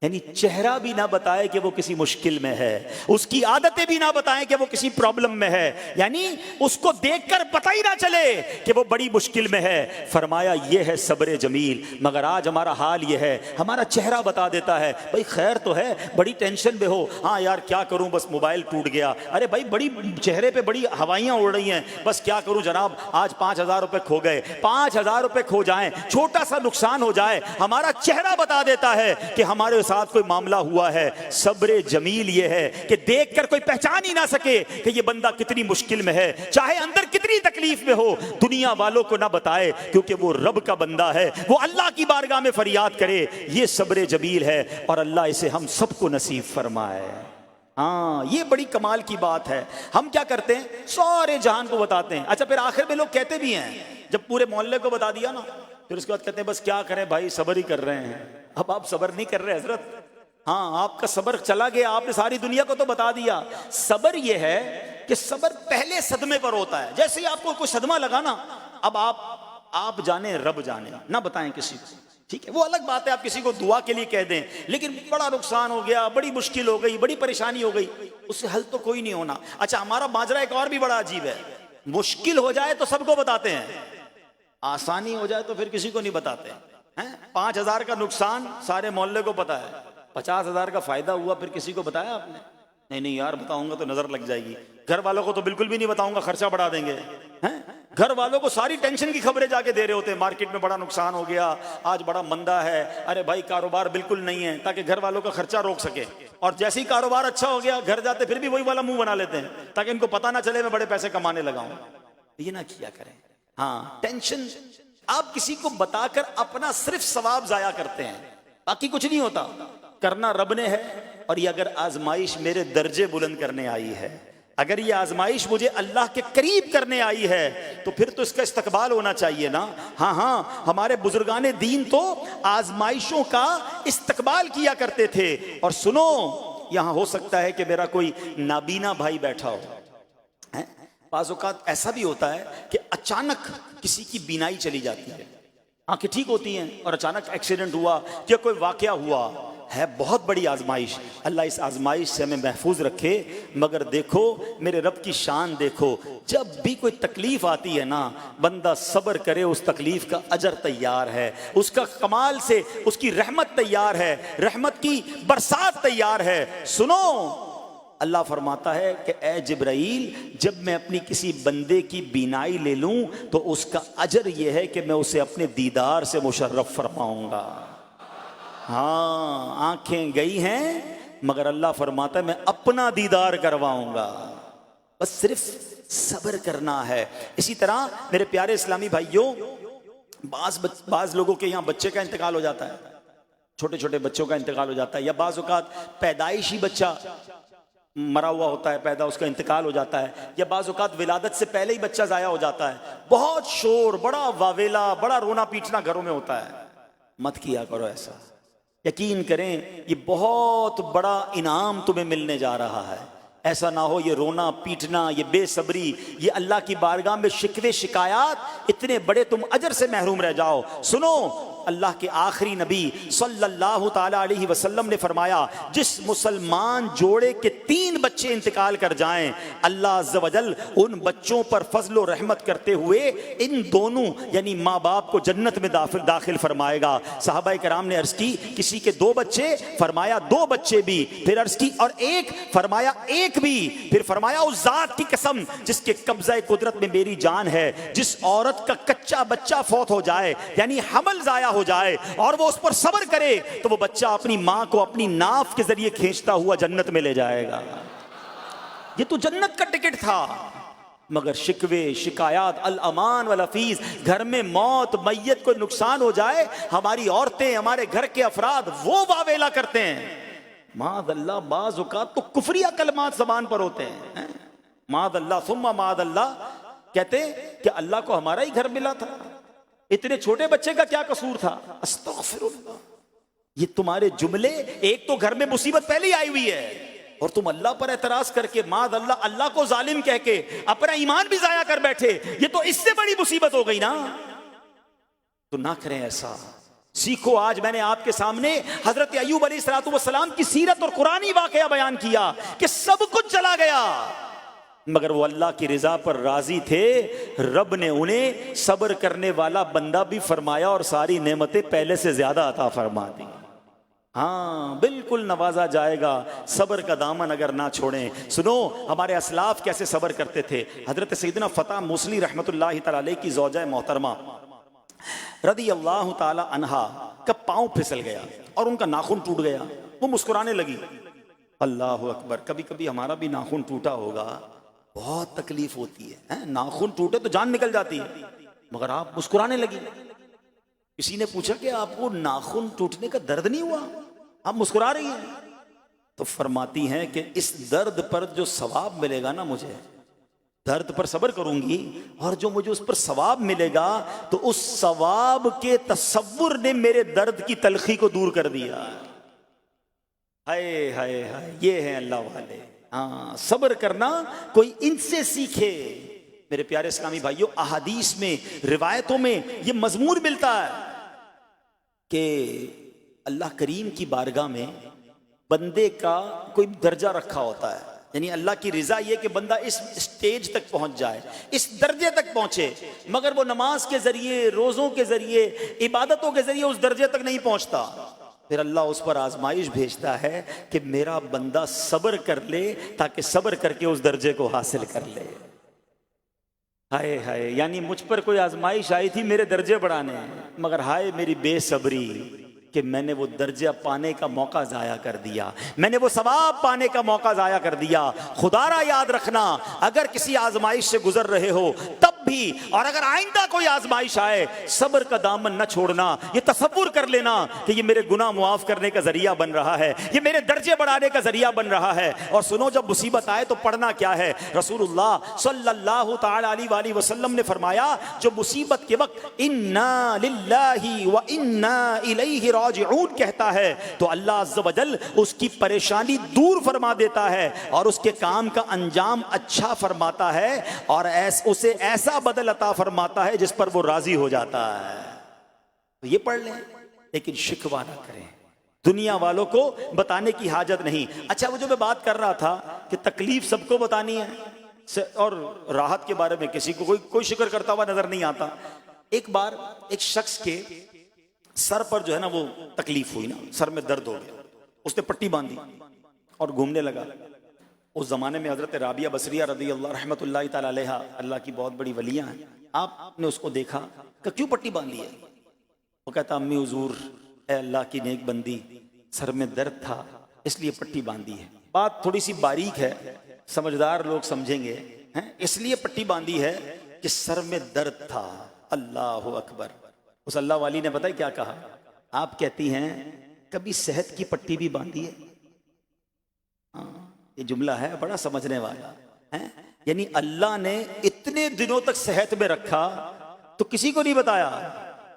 یعنی چہرہ بھی نہ بتائے کہ وہ کسی مشکل میں ہے، اس کی عادتیں بھی نہ بتائیں کہ وہ کسی پرابلم میں ہے، یعنی اس کو دیکھ کر پتہ ہی نہ چلے کہ وہ بڑی مشکل میں ہے۔ فرمایا یہ ہے صبر جمیل۔ مگر آج ہمارا حال یہ ہے، ہمارا چہرہ بتا دیتا ہے بھائی خیر تو ہے، بڑی ٹینشن میں ہو، ہاں یار کیا کروں بس موبائل ٹوٹ گیا، ارے بھائی بڑی چہرے پہ بڑی ہوائیاں اڑ رہی ہیں، بس کیا کروں جناب آج 5,000 روپے کھو گئے۔ 5,000 روپے کھو جائیں، چھوٹا سا نقصان ہو جائے، ہمارا چہرہ بتا دیتا ہے کہ ہمارے ساتھ کوئی معاملہ ہوا ہے۔ صبر جمیل یہ ہے کہ دیکھ کر کوئی پہچان ہی نہ سکے کہ یہ بندہ کتنی مشکل میں ہے، چاہے اندر کتنی تکلیف میں ہو، دنیا والوں کو نہ بتائے کیونکہ وہ رب کا بندہ ہے، وہ اللہ کی بارگاہ میں فریاد کرے۔ یہ صبر جمیل ہے اور اللہ اسے ہم سب کو نصیب فرمائے۔ ہاں یہ بڑی کمال کی بات ہے۔ ہم کیا کرتے ہیں، سارے جہان کو بتاتے ہیں، اچھا پھر آخر میں لوگ کہتے بھی ہیں جب پورے محلے کو بتا دیا نا، پھر اس کے بعد کہتے ہیں بس کیا کریں بھائی صبر ہی کر رہے ہیں۔ اب آپ صبر نہیں کر رہے حضرت، ہاں آپ کا صبر چلا گیا، آپ نے ساری دنیا کو تو بتا دیا۔ صبر یہ ہے کہ صبر پہلے صدمے پر ہوتا ہے، جیسے ہی آپ کو کوئی صدمہ لگا نا، اب آپ جانے رب جانے، نہ بتائیں کسی کو، ٹھیک ہے، وہ الگ بات ہے آپ کسی کو دعا کے لیے کہہ دیں، لیکن بڑا نقصان ہو گیا، بڑی مشکل ہو گئی، بڑی پریشانی ہو گئی، اس سے حل تو کوئی نہیں ہونا۔ اچھا ہمارا ماجرا ایک اور بھی بڑا عجیب ہے، مشکل ہو جائے تو سب کو بتاتے ہیں، آسانی ہو جائے تو پھر کسی کو نہیں بتاتے ہیں۔ 5,000 کا نقصان سارے محلے کو پتا ہے، 50,000 کا فائدہ ہوا پھر کسی کو بتایا آپ نے؟ نہیں نہیں یار بتاؤں گا تو نظر لگ جائے گی، گھر والوں کو تو بالکل بھی نہیں بتاؤں گا، خرچہ بڑھا دیں گے۔ گھر والوں کو ساری ٹینشن کی خبریں جا کے دے رہے ہوتے ہیں، مارکیٹ میں بڑا نقصان ہو گیا، آج بڑا مندہ ہے، ارے بھائی کاروبار بالکل نہیں ہے، تاکہ گھر والوں کا خرچہ روک سکے۔ اور جیسے ہی کاروبار اچھا ہو گیا گھر جاتے پھر بھی وہی والا منہ بنا لیتے ہیں، تاکہ ان کو پتہ نہ چلے میں بڑے پیسے کمانے لگا ہوں۔ یہ نہ کیا کریں۔ ہاں ٹینشن آپ کسی کو بتا کر اپنا صرف ثواب ضائع کرتے ہیں، باقی کچھ نہیں ہوتا، کرنا رب نے ہے۔ اور یہ اگر آزمائش میرے درجے بلند کرنے آئی ہے، اگر یہ آزمائش مجھے اللہ کے قریب کرنے آئی ہے تو پھر تو اس کا استقبال ہونا چاہیے نا۔ ہاں ہمارے بزرگان دین تو آزمائشوں کا استقبال کیا کرتے تھے۔ اور سنو، یہاں ہو سکتا ہے کہ میرا کوئی نابینا بھائی بیٹھا ہو، بعض اوقات ایسا بھی ہوتا ہے کہ اچانک کسی کی بینائی چلی جاتی ہے، آنکھیں ٹھیک ہوتی ہیں اور اچانک ایکسیڈنٹ ہوا یا کوئی واقعہ ہوا ہے، بہت بڑی آزمائش۔ اللہ اس آزمائش سے ہمیں محفوظ رکھے۔ مگر دیکھو میرے رب کی شان دیکھو، جب بھی کوئی تکلیف آتی ہے نا بندہ صبر کرے، اس تکلیف کا اجر تیار ہے، اس کا کمال سے اس کی رحمت تیار ہے، رحمت کی برسات تیار ہے۔ سنو، اللہ فرماتا ہے کہ اے جبرائیل، جب میں اپنی کسی بندے کی بینائی لے لوں تو اس کا اجر یہ ہے کہ میں اسے اپنے دیدار سے مشرف فرماؤں گا۔ ہاں آنکھیں گئی ہیں مگر اللہ فرماتا ہے میں اپنا دیدار کرواؤں گا، بس صرف صبر کرنا ہے۔ اسی طرح میرے پیارے اسلامی بھائیوں، بعض لوگوں کے یہاں بچے کا انتقال ہو جاتا ہے، چھوٹے چھوٹے بچوں کا انتقال ہو جاتا ہے، یا بعض اوقات پیدائشی بچہ مرا ہوا ہوتا ہے پیدا، اس کا انتقال ہو جاتا ہے، یا بعض اوقات ولادت سے پہلے ہی بچہ ضائع ہو جاتا ہے، بہت شور، بڑا واویلا، بڑا رونا پیٹنا گھروں میں ہوتا ہے۔ مت کیا کرو ایسا، یقین کریں یہ بہت بڑا انعام تمہیں ملنے جا رہا ہے۔ ایسا نہ ہو یہ رونا پیٹنا، یہ بے صبری، یہ اللہ کی بارگاہ میں شکوے شکایات، اتنے بڑے تم اجر سے محروم رہ جاؤ۔ سنو، اللہ کے آخری نبی صلی اللہ تعالی علیہ وسلم نے فرمایا، جس مسلمان جوڑے کے 3 بچے انتقال کر جائیں، اللہ عز و جل ان بچوں پر فضل و رحمت کرتے ہوئے ان دونوں یعنی ماں باپ کو جنت میں داخل فرمائے گا۔ صحابہ کرام نے عرض کی کسی کے 2 بچے، فرمایا 2 بچے بھی، پھر عرض کی اور 1، فرمایا 1 بھی، پھر فرمایا اس ذات کی قسم جس کے قبضہ قدرت میں میری جان ہے، جس عورت کا کچا بچہ فوت ہو جائے یعنی حمل ضائع ہو جائے اور وہ اس پر صبر کرے تو وہ بچہ اپنی ماں کو اپنی ناف کے ذریعے کھینچتا ہوا جنت میں لے جائے گا۔ یہ تو جنت کا ٹکٹ تھا، مگر شکوے شکایات، الامان والافیز، گھر میں موت میت کو نقصان ہو جائے، ہماری عورتیں ہمارے گھر کے افراد وہ واویلا کرتے ہیں۔ معاذ اللہ، بعض اوقات تو کفریہ کلمات زبان پر ہوتے ہیں، معاذ اللہ ثم معاذ اللہ، کہتے کہ اللہ کو ہمارا ہی گھر ملا تھا، اتنے چھوٹے بچے کا کیا قصور تھا، استغفر اللہ۔ یہ تمہارے جملے، ایک تو گھر میں مصیبت پہلے ہی آئی ہوئی ہے اور تم اللہ پر اعتراض کر کے معاذ اللہ اللہ کو ظالم کہہ کے اپنا ایمان بھی ضائع کر بیٹھے، یہ تو اس سے بڑی مصیبت ہو گئی نا۔ تو نہ کریں ایسا، سیکھو۔ آج میں نے آپ کے سامنے حضرت ایوب علیہ السلام کی سیرت اور قرآنی واقعہ بیان کیا کہ سب کچھ چلا گیا مگر وہ اللہ کی رضا پر راضی تھے، رب نے انہیں صبر کرنے والا بندہ بھی فرمایا اور ساری نعمتیں پہلے سے زیادہ عطا فرما دی۔ ہاں بالکل نوازا جائے گا، صبر کا دامن اگر نہ چھوڑیں۔ سنو ہمارے اسلاف کیسے صبر کرتے تھے۔ حضرت سیدنا فتح موصلی رحمت اللہ تعالی علیہ کی زوجہ محترمہ رضی اللہ تعالی عنہا کا پاؤں پھسل گیا اور ان کا ناخن ٹوٹ گیا، وہ مسکرانے لگی۔ اللہ اکبر، کبھی کبھی ہمارا بھی ناخن ٹوٹا ہوگا، بہت تکلیف ہوتی ہے، ناخن ٹوٹے تو جان نکل جاتی ہے، مگر آپ مسکرانے لگی۔ کسی نے پوچھا کہ آپ کو ناخن ٹوٹنے کا درد نہیں ہوا، آپ مسکرا رہی ہیں؟ تو فرماتی ہیں کہ اس درد پر جو ثواب ملے گا نا، مجھے درد پر صبر کروں گی اور جو مجھے اس پر ثواب ملے گا تو اس ثواب کے تصور نے میرے درد کی تلخی کو دور کر دیا۔ ہائے ہائے ہائے، یہ ہیں اللہ والے۔ ہاں صبر کرنا کوئی ان سے سیکھے۔ میرے پیارے اسلامی بھائیوں، احادیث میں روایتوں میں یہ مضمون ملتا ہے کہ اللہ کریم کی بارگاہ میں بندے کا کوئی درجہ رکھا ہوتا ہے، یعنی اللہ کی رضا یہ کہ بندہ اس سٹیج تک پہنچ جائے، اس درجے تک پہنچے، مگر وہ نماز کے ذریعے، روزوں کے ذریعے، عبادتوں کے ذریعے اس درجے تک نہیں پہنچتا، پھر اللہ اس پر آزمائش بھیجتا ہے کہ میرا بندہ صبر کر لے تاکہ صبر کر کے اس درجے کو حاصل کر لے۔ ہائے ہائے، یعنی مجھ پر کوئی آزمائش آئی تھی میرے درجے بڑھانے، مگر ہائے میری بے صبری کہ میں نے وہ درجہ پانے کا موقع ضائع کر دیا، میں نے وہ ثواب پانے کا موقع ضائع کر دیا۔ خدا را یاد رکھنا، اگر کسی آزمائش سے گزر رہے ہو تب بھی، اور اگر آئندہ کوئی آزمائش آئے، صبر کا دامن نہ چھوڑنا، یہ تصور کر لینا کہ یہ میرے گناہ معاف کرنے کا ذریعہ بن رہا ہے، یہ میرے درجے بڑھانے کا ذریعہ بن رہا ہے۔ اور سنو، جب مصیبت آئے تو پڑھنا کیا ہے؟ رسول اللہ صلی اللہ تعالی علیہ وآلہ وسلم نے فرمایا، جو مصیبت کے وقت انا للہ و انا الیہ راجعون کہتا ہے تو اللہ عز و جل اس کی پریشانی دور فرما دیتا ہے اور اس کے کام کا انجام اچھا فرماتا ہے، اور اسے ایسا بدل عطا فرماتا ہے جس پر وہ راضی ہو جاتا ہے۔ تو یہ پڑھ لیں، لیکن شکوہ نہ کریں، دنیا والوں کو بتانے کی حاجت نہیں۔ اچھا، وہ جو میں بات کر رہا تھا کہ تکلیف سب کو بتانی ہے اور راحت کے بارے میں کسی کو کوئی شکر کرتا ہوا نظر نہیں آتا۔ ایک بار ایک شخص کے سر پر جو ہے نا وہ تکلیف ہوئی نا، سر میں درد ہو گیا، اس نے پٹی باندھی اور گھومنے لگا۔ اس زمانے میں حضرت رابعہ بصریہ رضی اللہ رحمۃ اللہ تعالی علیہا، اللہ کی بہت بڑی ولیاں ہیں، آپ نے اس کو دیکھا کہ کیوں پٹی باندھی ہے؟ وہ کہتا امی حضور، اے اللہ کی نیک بندی، سر میں درد تھا اس لیے پٹی باندھی ہے۔ بات تھوڑی سی باریک ہے، سمجھدار لوگ سمجھیں گے، اس لیے پٹی باندھی ہے کہ سر میں درد تھا۔ اللہ اکبر۔ اس اللہ والی نے پتہ ہے کیا کہا؟ آپ کہتی ہیں کبھی صحت کی پٹی بھی باندھی ہے؟ یہ جملہ ہے بڑا سمجھنے والا ہے، یعنی اللہ نے اتنے دنوں تک صحت میں رکھا تو کسی کو نہیں بتایا،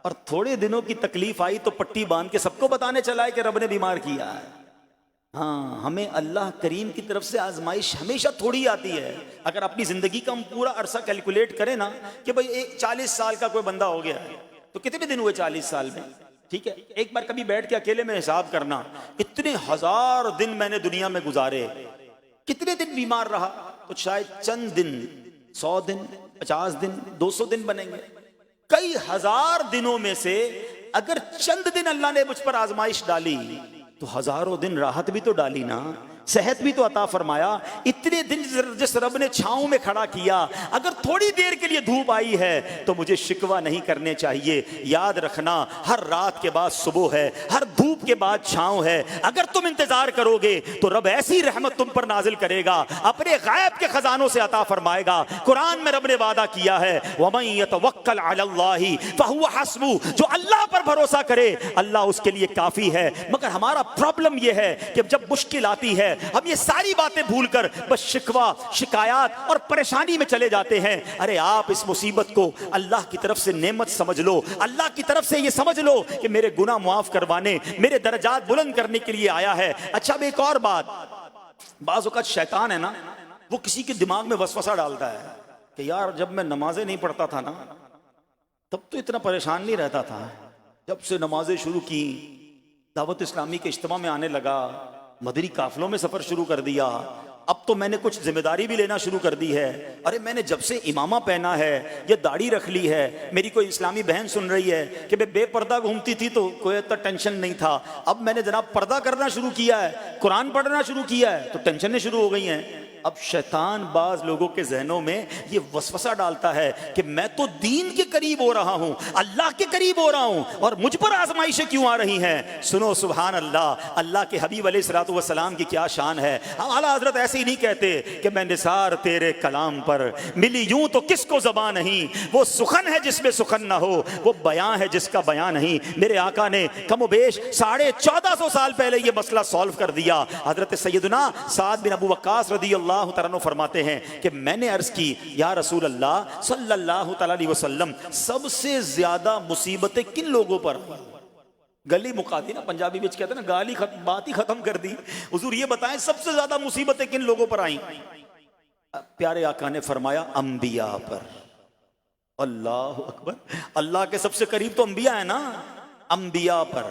اور تھوڑے دنوں کی تکلیف آئی تو پٹی باندھ کے سب کو بتانے چلا ہے کہ رب نے بیمار کیا ہے۔ ہاں، ہمیں اللہ کریم کی طرف سے آزمائش ہمیشہ تھوڑی آتی ہے۔ اگر اپنی زندگی کا ہم پورا عرصہ کیلکولیٹ کریں نا کہ بھئی 40 سال کا کوئی بندہ ہو گیا ہے تو کتنے دن ہوئے 40 سال میں؟ ٹھیک ہے، ایک بار کبھی بیٹھ کے اکیلے میں حساب کرنا، اتنے ہزار دن میں نے دنیا میں گزارے، کتنے دن بیمار رہا؟ تو شاید چند دن، 100 دن، 50 دن، 200 دن بنیں گے۔ کئی ہزار دنوں میں سے اگر چند دن اللہ نے مجھ پر آزمائش ڈالی تو ہزاروں دن راحت بھی تو ڈالی نا، صحت بھی تو عطا فرمایا۔ اتنے دن جس رب نے چھاؤں میں کھڑا کیا، اگر تھوڑی دیر کے لیے دھوپ آئی ہے تو مجھے شکوہ نہیں کرنے چاہیے۔ یاد رکھنا، ہر رات کے بعد صبح ہے، ہر دھوپ کے بعد چھاؤں ہے۔ اگر تم انتظار کرو گے تو رب ایسی رحمت تم پر نازل کرے گا، اپنے غیب کے خزانوں سے عطا فرمائے گا۔ قرآن میں رب نے وعدہ کیا ہے، وَمَن يَتَوَکَّلْ عَلَى اللَّهِ فَهُوَ حَسْبُهُ، جو اللہ پر بھروسہ کرے اللہ اس کے لیے کافی ہے۔ مگر ہمارا پرابلم یہ ہے کہ جب مشکل آتی ہے ہم یہ ساری باتیں بھول کر بس شکوہ، شکایات اور پریشانی میں چلے جاتے ہیں۔ ارے آپ اس مصیبت کو اللہ کی طرف سے نعمت سمجھ لو، اللہ کی طرف سے یہ سمجھ لو کہ میرے گناہ معاف کروانے، میرے درجات بلند کرنے کے لیے آیا ہے۔ اچھا، اب ایک اور بات، بعض اوقات شیطان ہے نا، وہ کسی کے دماغ میں وسوسہ ڈالتا ہے کہ یار جب میں نمازیں نہیں پڑھتا تھا نا تب تو اتنا پریشان نہیں رہتا تھا، جب سے نمازیں شروع کی، دعوت اسلامی کے اجتماع میں آنے لگا، مدنی قافلوں میں سفر شروع کر دیا، اب تو میں نے کچھ ذمہ داری بھی لینا شروع کر دی ہے۔ ارے میں نے جب سے امامہ پہنا ہے یا داڑھی رکھ لی ہے، میری کوئی اسلامی بہن سن رہی ہے کہ میں بے پردہ گھومتی تھی تو کوئی اتنا ٹینشن نہیں تھا، اب میں نے جناب پردہ کرنا شروع کیا ہے، قرآن پڑھنا شروع کیا ہے تو ٹینشنیں شروع ہو گئی ہیں۔ اب شیطان بعض لوگوں کے ذہنوں میں یہ وسوسہ ڈالتا ہے کہ میں تو دین کے قریب ہو رہا ہوں، اللہ کے قریب ہو رہا ہوں، اور مجھ پر آزمائشیں کیوں آ رہی ہیں؟ سنو سبحان اللہ، اللہ کے حبیب علیہ الصلوۃ والسلام کی کیا شان ہے۔ اعلیٰ حضرت ایسے ہی نہیں کہتے کہ میں نثار تیرے کلام پر ملی یوں تو کس کو زبان نہیں، وہ سخن ہے جس میں سخن نہ ہو، وہ بیان ہے جس کا بیان نہیں۔ میرے آقا نے کم و بیش 1450 سال پہلے یہ مسئلہ سالو کر دیا۔ حضرت سیدنا سعد بن ابو وقاص رضی اللہ تعالیٰ عنہ فرماتے ہیں کہ میں نے عرض کی، یا رسول اللہ صلی اللہ تعالیٰ علیہ وسلم، سب سے زیادہ مصیبتیں کن لوگوں پر؟ گلی مکا دی نا، پنجابی بچ کہتے ہیں نا، گالی بات ہی ختم کر دی۔ حضور یہ بتائیں سب سے زیادہ مصیبتیں کن لوگوں پر آئیں؟ پیارے آقا نے فرمایا انبیاء پر۔ اللہ اکبر، اللہ کے سب سے قریب تو انبیاء ہیں نا، انبیاء پر،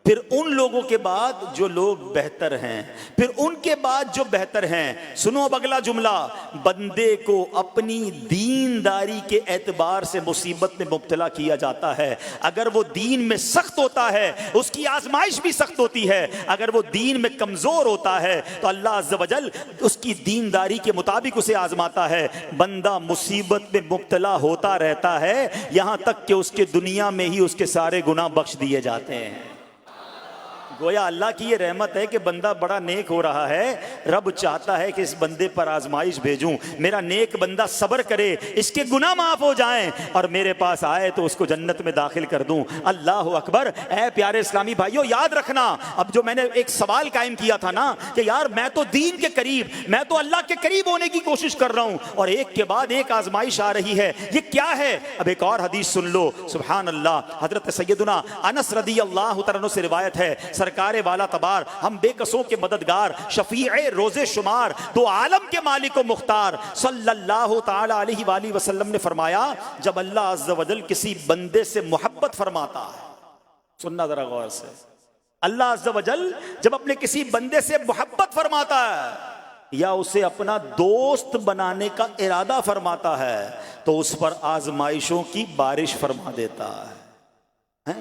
پھر ان لوگوں کے بعد جو لوگ بہتر ہیں، پھر ان کے بعد جو بہتر ہیں۔ سنو اب اگلا جملہ، بندے کو اپنی دینداری کے اعتبار سے مصیبت میں مبتلا کیا جاتا ہے۔ اگر وہ دین میں سخت ہوتا ہے اس کی آزمائش بھی سخت ہوتی ہے، اگر وہ دین میں کمزور ہوتا ہے تو اللہ عز و جل اس کی دینداری کے مطابق اسے آزماتا ہے۔ بندہ مصیبت میں مبتلا ہوتا رہتا ہے یہاں تک کہ اس کے دنیا میں ہی اس کے سارے گناہ بخش دیے جاتے ہیں۔ گویا اللہ کی یہ رحمت ہے کہ بندہ بڑا نیک ہو رہا ہے، رب چاہتا ہے کہ اس بندے پر آزمائش بھیجوں، میرا نیک بندہ صبر کرے، اس کے گناہ معاف ہو جائیں اور میرے پاس آئے تو اس کو جنت میں داخل کر دوں۔ اللہ اکبر۔ اے پیارے اسلامی بھائیو یاد رکھنا، اب جو میں نے ایک سوال قائم کیا تھا نا کہ یار میں تو دین کے قریب، میں تو اللہ کے قریب ہونے کی کوشش کر رہا ہوں اور ایک کے بعد ایک آزمائش آ رہی ہے، یہ کیا ہے؟ اب ایک اور حدیث سن لو، سبحان اللہ۔ حضرت سیدنا انس رضی اللہ تعالیٰ عنہ سے روایت ہے، سرکار والا تبار، ہم بے قصوں کے مددگار، شفیع روز شمار، دو عالم کے مالک و مختار صلی اللہ تعالی علیہ وآلہ وسلم نے فرمایا، جب اللہ عز و جل کسی بندے سے محبت فرماتا ہے، سننا ذرا غور سے، اللہ عز و جل جب اپنے کسی بندے سے محبت فرماتا ہے یا اسے اپنا دوست بنانے کا ارادہ فرماتا ہے تو اس پر آزمائشوں کی بارش فرما دیتا ہے۔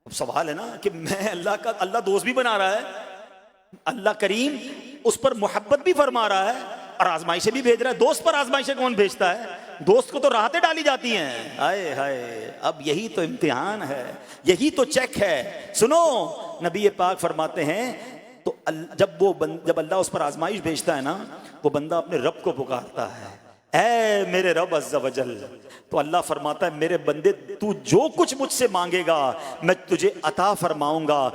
اب سوال ہے نا کہ میں اللہ دوست بھی بنا رہا ہے، اللہ کریم اس پر محبت بھی فرما رہا ہے اور آزمائشیں بھی بھیج رہا ہے۔ دوست پر آزمائشیں کون بھیجتا ہے؟ دوست کو تو راحتیں ڈالی جاتی ہیں۔ ہائے ہائے، اب یہی تو امتحان ہے، یہی تو چیک ہے۔ سنو، نبی پاک فرماتے ہیں تو جب اللہ اس پر آزمائش بھیجتا ہے نا، وہ بندہ اپنے رب کو پکارتا ہے، اے میرے رب عز و جل، تو اللہ فرماتا ہے میرے بندے تو جو کچھ مجھ سے مانگے گا میں تجھے عطا فرماؤں گا،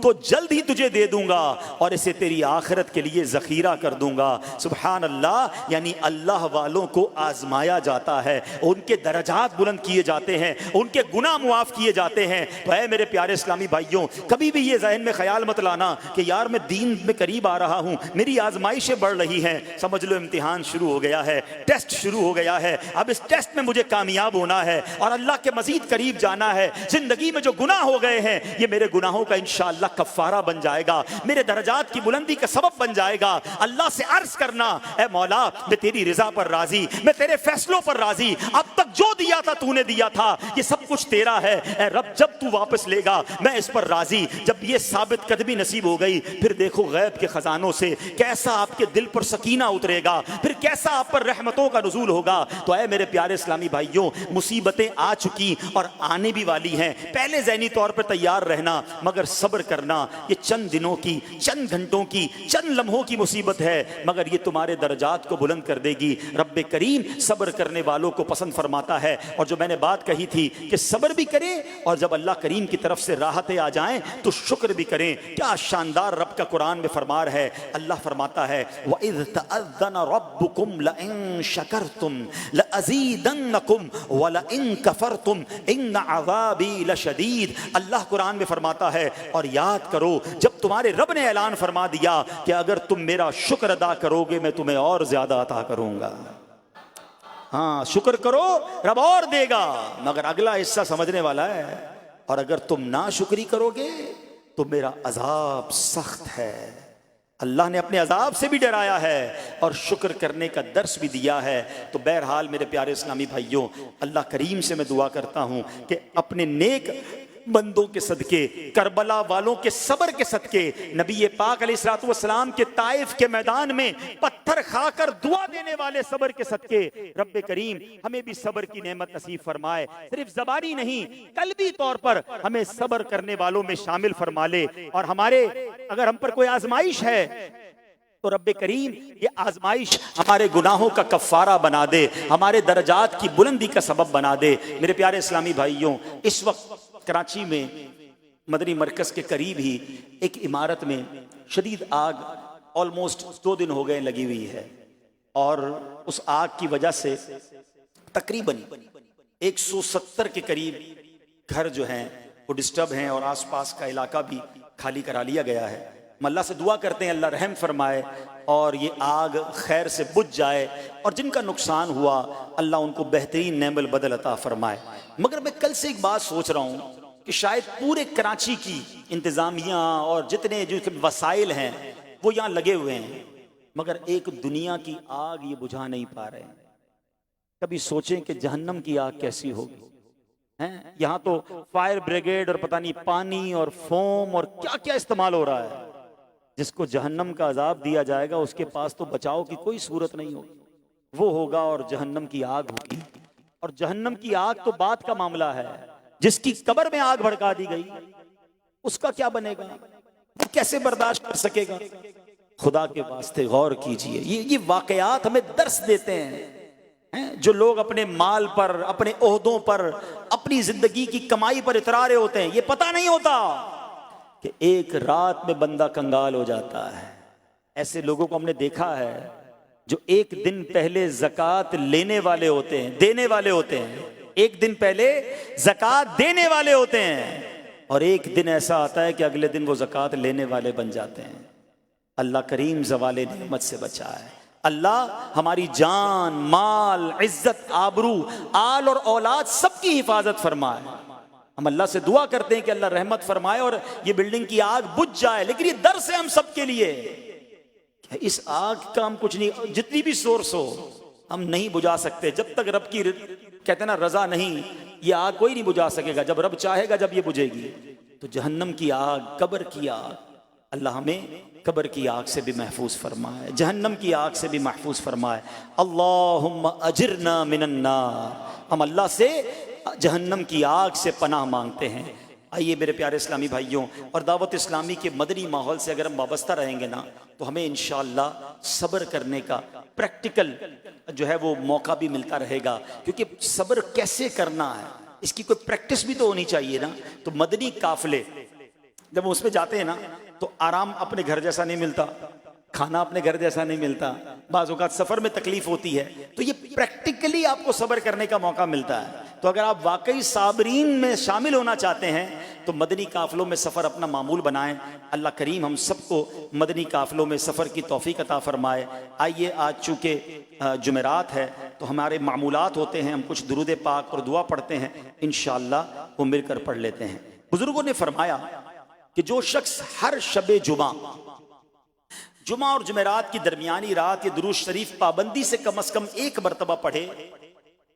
تو جلد ہی تجھے دے دوں گا اور اسے تیری آخرت کے لیے ذخیرہ کر دوں گا۔ سبحان اللہ۔ یعنی اللہ والوں کو آزمایا جاتا ہے، ان کے درجات بلند کیے جاتے ہیں، ان کے گناہ معاف کیے جاتے ہیں۔ تو اے میرے پیارے اسلامی بھائیوں، کبھی بھی یہ ذہن میں خیال مت لانا کہ یار میں دین میں قریب آ رہا ہوں، میری آزمائشیں بڑھ رہی ہیں، سمجھ لو امتحان شروع ہو گیا ہے، ٹیسٹ شروع ہو گیا ہے، اب اس ٹیسٹ میں مجھے کامیاب ہونا ہے اور اللہ کے مزید قریب جانا ہے۔ زندگی میں جو گناہ ہو گئے ہیں یہ میرے گناہوں کا انشاءاللہ کفارہ بن جائے گا، میرے درجات کی بلندی کا سبب بن جائے گا۔ اللہ سے عرض کرنا، اے مولا میں تیری رضا پر راضی، میں تیرے فیصلوں پر راضی، اب تک جو دیا تھا تو نے دیا تھا، یہ سب کچھ تیرا ہے، اے رب جب تو واپس لے گا میں اس پر راضی۔ جب یہ ثابت قدمی نصیب ہو گئی پھر دیکھو غیب کے خزانوں سے کیسا آپ کے دل پر سکینہ اترے گا، پھر کیسا آپ پر رحمتوں کا نزول ہوگا۔ تو اے میرے پیارے اسلامی بھائیوں، مصیبتیں آ چکی اور آنے بھی والی ہیں، پہلے ذہنی طور پر تیار رہنا مگر صبر کرنا۔ یہ چند دنوں کی، چند گھنٹوں کی، چند لمحوں کی مصیبت ہے مگر یہ تمہارے درجات کو بلند کر دے گی۔ رب کریم صبر کرنے والوں کو پسند فرماتا ہے۔ اور جو میں نے بات کہی تھی کہ صبر بھی کریں اور جب اللہ کریم کی طرف سے راحتیں آ جائیں تو شکر بھی کریں، کیا شاندار رب کا قرآن میں فرمان ہے۔ اللہ فرماتا ہے وَإِذْ تَأَذَّنَ رَبُّكُمْ لَئِن شَكَرْتُمْ لَأَزِيدَنَّكُمْ وَلَئِن كَفَرْتُمْ إِنَّ عَذَابِي لَشَدِيدٌ۔ اللہ قرآن میں فرماتا ہے اور یاد کرو جب تمہارے رب نے اعلان فرما دیا کہ اگر تم میرا شکر ادا کرو گے میں تمہیں اور زیادہ عطا کروں گا۔ ہاں شکر کرو رب اور دے گا، مگر اگلا حصہ سمجھنے والا ہے، اور اگر تم ناشکری کرو گے تو میرا عذاب سخت ہے۔ اللہ نے اپنے عذاب سے بھی ڈرایا ہے اور شکر کرنے کا درس بھی دیا ہے۔ تو بہرحال میرے پیارے اسلامی بھائیوں، اللہ کریم سے میں دعا کرتا ہوں کہ اپنے نیک بندوں کے صدقے، کربلا والوں کے صبر کے صدقے، نبی پاک علیہ الصلوۃ والسلام کے طائف کے میدان میں پتھر کھا کر دعا دینے والے صبر کے صدقے، رب کریم ہمیں بھی صبر کی نعمت نصیب فرمائے، صرف زبانی نہیں قلبی طور پر ہمیں صبر کرنے والوں میں شامل فرما لے۔ اور اگر ہم پر کوئی آزمائش ہے تو رب کریم یہ آزمائش ہمارے گناہوں کا کفارہ بنا دے، ہمارے درجات کی بلندی کا سبب بنا دے۔ میرے پیارے اسلامی بھائیوں، اس وقت کراچی میں مدنی مرکز کے قریب ہی ایک عمارت میں شدید آگ آلموسٹ 2 دن ہو گئے لگی ہوئی ہے، اور اس آگ کی وجہ سے تقریباً 170 کے قریب گھر جو ہیں وہ ڈسٹرب ہیں اور آس پاس کا علاقہ بھی خالی کرا لیا گیا ہے۔ ہم اللہ سے دعا کرتے ہیں اللہ رحم فرمائے اور یہ آگ خیر سے بجھ جائے، اور جن کا نقصان ہوا اللہ ان کو بہترین نعم البدل عطا فرمائے۔ مگر میں کل سے ایک بات سوچ رہا ہوں کہ شاید پورے کراچی کی انتظامیہ اور جتنے جو وسائل ہیں وہ یہاں لگے ہوئے ہیں، مگر ایک دنیا کی آگ یہ بجھا نہیں پا رہے ہیں۔ کبھی سوچیں کہ جہنم کی آگ کیسی ہوگی ہیں؟ یہاں تو فائر بریگیڈ اور پتہ نہیں پانی اور فوم اور کیا کیا استعمال ہو رہا ہے۔ جس کو جہنم کا عذاب دیا جائے گا اس کے پاس تو بچاؤ کی کوئی صورت نہیں ہوگی، وہ ہوگا اور جہنم کی آگ ہوگی۔ اور جہنم کی آگ تو بات کا معاملہ ہے، جس کی قبر میں آگ بھڑکا دی گئی اس کا کیا بنے گا، وہ کیسے برداشت کر سکے گا؟ خدا کے واسطے غور کیجئے، یہ واقعات ہمیں درس دیتے ہیں۔ جو لوگ اپنے مال پر، اپنے عہدوں پر، اپنی زندگی کی کمائی پر اترا رہے ہوتے ہیں، یہ پتہ نہیں ہوتا کہ ایک رات میں بندہ کنگال ہو جاتا ہے۔ ایسے لوگوں کو ہم نے دیکھا ہے جو ایک دن پہلے زکوٰۃ لینے والے ہوتے ہیں، دینے والے ہوتے ہیں، ایک دن پہلے زکوٰۃ دینے والے ہوتے ہیں، اور ایک دن ایسا آتا ہے کہ اگلے دن وہ زکوٰۃ لینے والے بن جاتے ہیں۔ اللہ کریم زوال نعمت سے بچائے۔ اللہ ہماری جان، مال، عزت، آبرو، آل اور اولاد سب کی حفاظت فرمائے۔ ہم اللہ سے دعا کرتے ہیں کہ اللہ رحمت فرمائے اور یہ بلڈنگ کی آگ بجھ جائے، لیکن یہ درس ہے ہم سب کے لیے۔ اس آگ کا ہم کچھ نہیں، جتنی بھی سورس ہو ہم نہیں بجھا سکتے جب تک رب کی کہتے ہیں نا رضا نہیں، یہ آگ کوئی نہیں بجھا سکے گا۔ جب رب چاہے گا جب یہ بجھے گی۔ تو جہنم کی آگ، قبر کی آگ، اللہ ہمیں قبر کی آگ سے بھی محفوظ فرمائے، جہنم کی آگ سے بھی محفوظ فرمائے۔ اللہم اجرنا من النار، ہم اللہ سے جہنم کی آگ سے پناہ مانگتے ہیں۔ آئیے میرے پیارے اسلامی بھائیوں، اور دعوت اسلامی کے مدنی ماحول سے اگر ہم وابستہ رہیں گے نا تو ہمیں انشاءاللہ صبر کرنے کا پریکٹیکل جو ہے وہ موقع بھی ملتا رہے گا، کیونکہ صبر کیسے کرنا ہے اس کی کوئی پریکٹس بھی تو ہونی چاہیے نا۔ تو مدنی قافلے جب اس میں جاتے ہیں نا تو آرام اپنے گھر جیسا نہیں ملتا، کھانا اپنے گھر جیسا نہیں ملتا، بعض اوقات سفر میں تکلیف ہوتی ہے، تو یہ پریکٹیکلی آپ کو صبر کرنے کا موقع ملتا ہے۔ تو اگر آپ واقعی صابرین میں شامل ہونا چاہتے ہیں تو مدنی قافلوں میں سفر اپنا معمول بنائیں۔ اللہ کریم ہم سب کو مدنی قافلوں میں سفر کی توفیق عطا فرمائے۔ آئیے، آج چونکہ جمعرات ہے تو ہمارے معمولات ہوتے ہیں، ہم کچھ درود پاک اور دعا پڑھتے ہیں، انشاءاللہ وہ مل کر پڑھ لیتے ہیں۔ بزرگوں نے فرمایا کہ جو شخص ہر شب جمعہ اور جمعرات کی درمیانی رات یہ درود شریف پابندی سے کم از کم ایک مرتبہ پڑھے،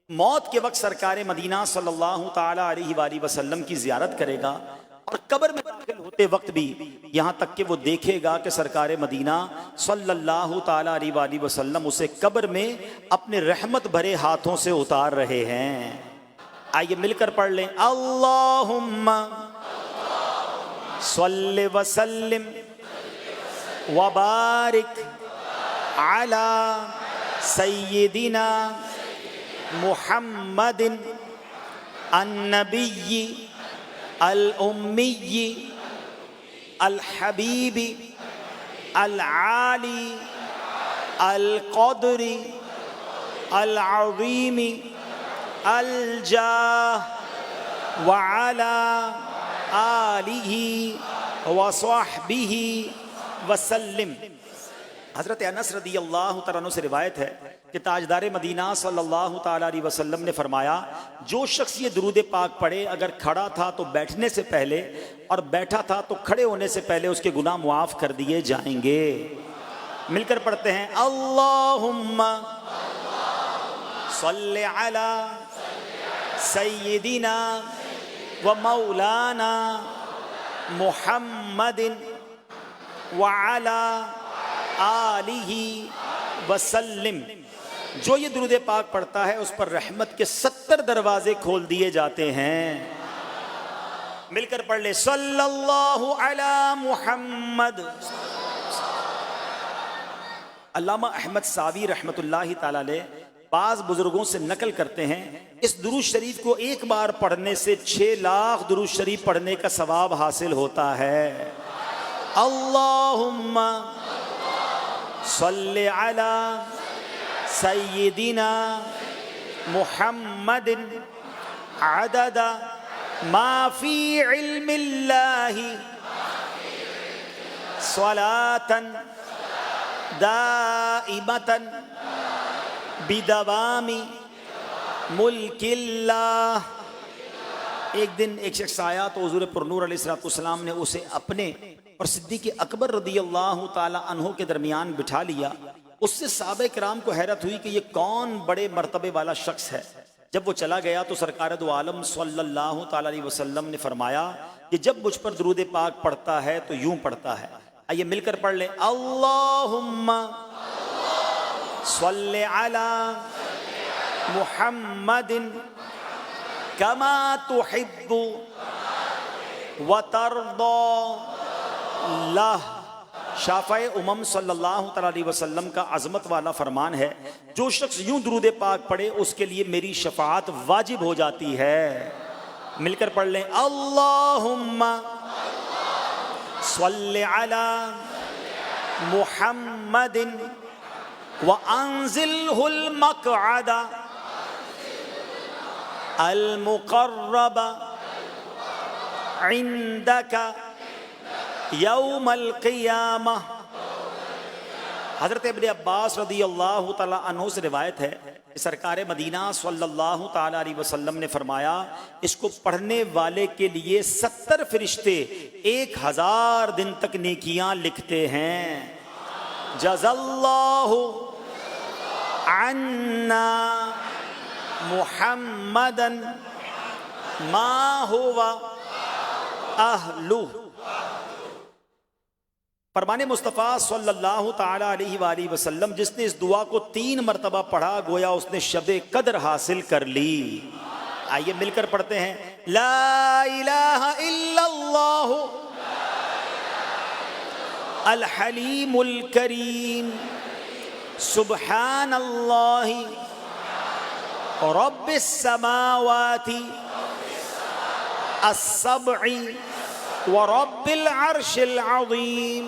موت کے وقت سرکار مدینہ صلی اللہ تعالی علیہ وآلہ وسلم کی زیارت کرے گا، اور قبر میں داخل ہوتے وقت بھی یہاں تک کہ وہ دیکھے گا کہ سرکار مدینہ صلی اللہ تعالی علیہ وآلہ وسلم اسے قبر میں اپنے رحمت بھرے ہاتھوں سے اتار رہے ہیں۔ آئیے مل کر پڑھ لیں، اللہم صلی وسلم وبارک علی سیدنا محمد النبی الامی الحبیب العالی القدر العظیم الجاہ وعلی آلہ وصحبہ وسلم۔ حضرت انس رضی اللہ تعالیٰ عنہ سے روایت ہے کہ تاجدار مدینہ صلی اللہ تعالیٰ علیہ وسلم نے فرمایا، جو شخص یہ درود پاک پڑھے، اگر کھڑا تھا تو بیٹھنے سے پہلے اور بیٹھا تھا تو کھڑے ہونے سے پہلے اس کے گناہ معاف کر دیے جائیں گے۔ مل کر پڑھتے ہیں، اللہم صلی علی سیدنا و مولانا محمد وعلی آلہ وسلم۔ جو یہ درود پاک پڑھتا ہے اس پر رحمت کے 70 دروازے کھول دیے جاتے ہیں۔ مل کر پڑھ لے، صلی اللہ علی محمد۔ علامہ احمد ساوی رحمت اللہ تعالی علیہ بعض بزرگوں سے نقل کرتے ہیں، اس درود شریف کو ایک بار پڑھنے سے 6 لاکھ درود شریف پڑھنے کا ثواب حاصل ہوتا ہے۔ اللہم صلی علی سیدنا محمد عدد ما فی علم اللہ صلاة دائمة بدوام ملک اللہ ایک دن ایک شخص آیا تو حضور پرنور علیہ السلام نے اسے اپنے اور صدیق اکبر رضی اللہ تعالی عنہ کے درمیان بٹھا لیا. اس سے صحابہ کرام کو حیرت ہوئی کہ یہ کون بڑے مرتبے والا شخص ہے. جب وہ چلا گیا تو سرکار دو عالم صلی اللہ تعالی علیہ وسلم نے فرمایا کہ جب مجھ پر درود پاک پڑھتا ہے تو یوں پڑھتا ہے. آئیے مل کر پڑھ لیں. اللہم صلی علی محمد کما تحب وترضى لہ. شافع امم صلی اللہ تعالی علیہ وسلم کا عظمت والا فرمان ہے جو شخص یوں درود پاک پڑھے اس کے لیے میری شفاعت واجب ہو جاتی ہے. مل کر پڑھ لیں. اللہم صلی علی محمد وانزلہ المقعد المقرب عندک یوم القیامہ. حضرت ابن عباس رضی اللہ تعالیٰ عنہ سے روایت ہے کہ سرکار مدینہ صلی اللہ تعالیٰ علیہ وسلم نے فرمایا اس کو پڑھنے والے کے لیے 70 فرشتے 1000 دن تک نیکیاں لکھتے ہیں. جزا اللہ عنا محمدا ما هو اہلہ. فرمان مصطفیٰ صلی اللہ تعالی علیہ وآلہ وسلم جس نے اس دعا کو 3 مرتبہ پڑھا گویا اس نے شب قدر حاصل کر لی. آئیے مل کر پڑھتے ہیں. لا الہ الا اللہ الحلیم الکریم سبحان اللہ رب السماوات السبع ورب العرش العظیم.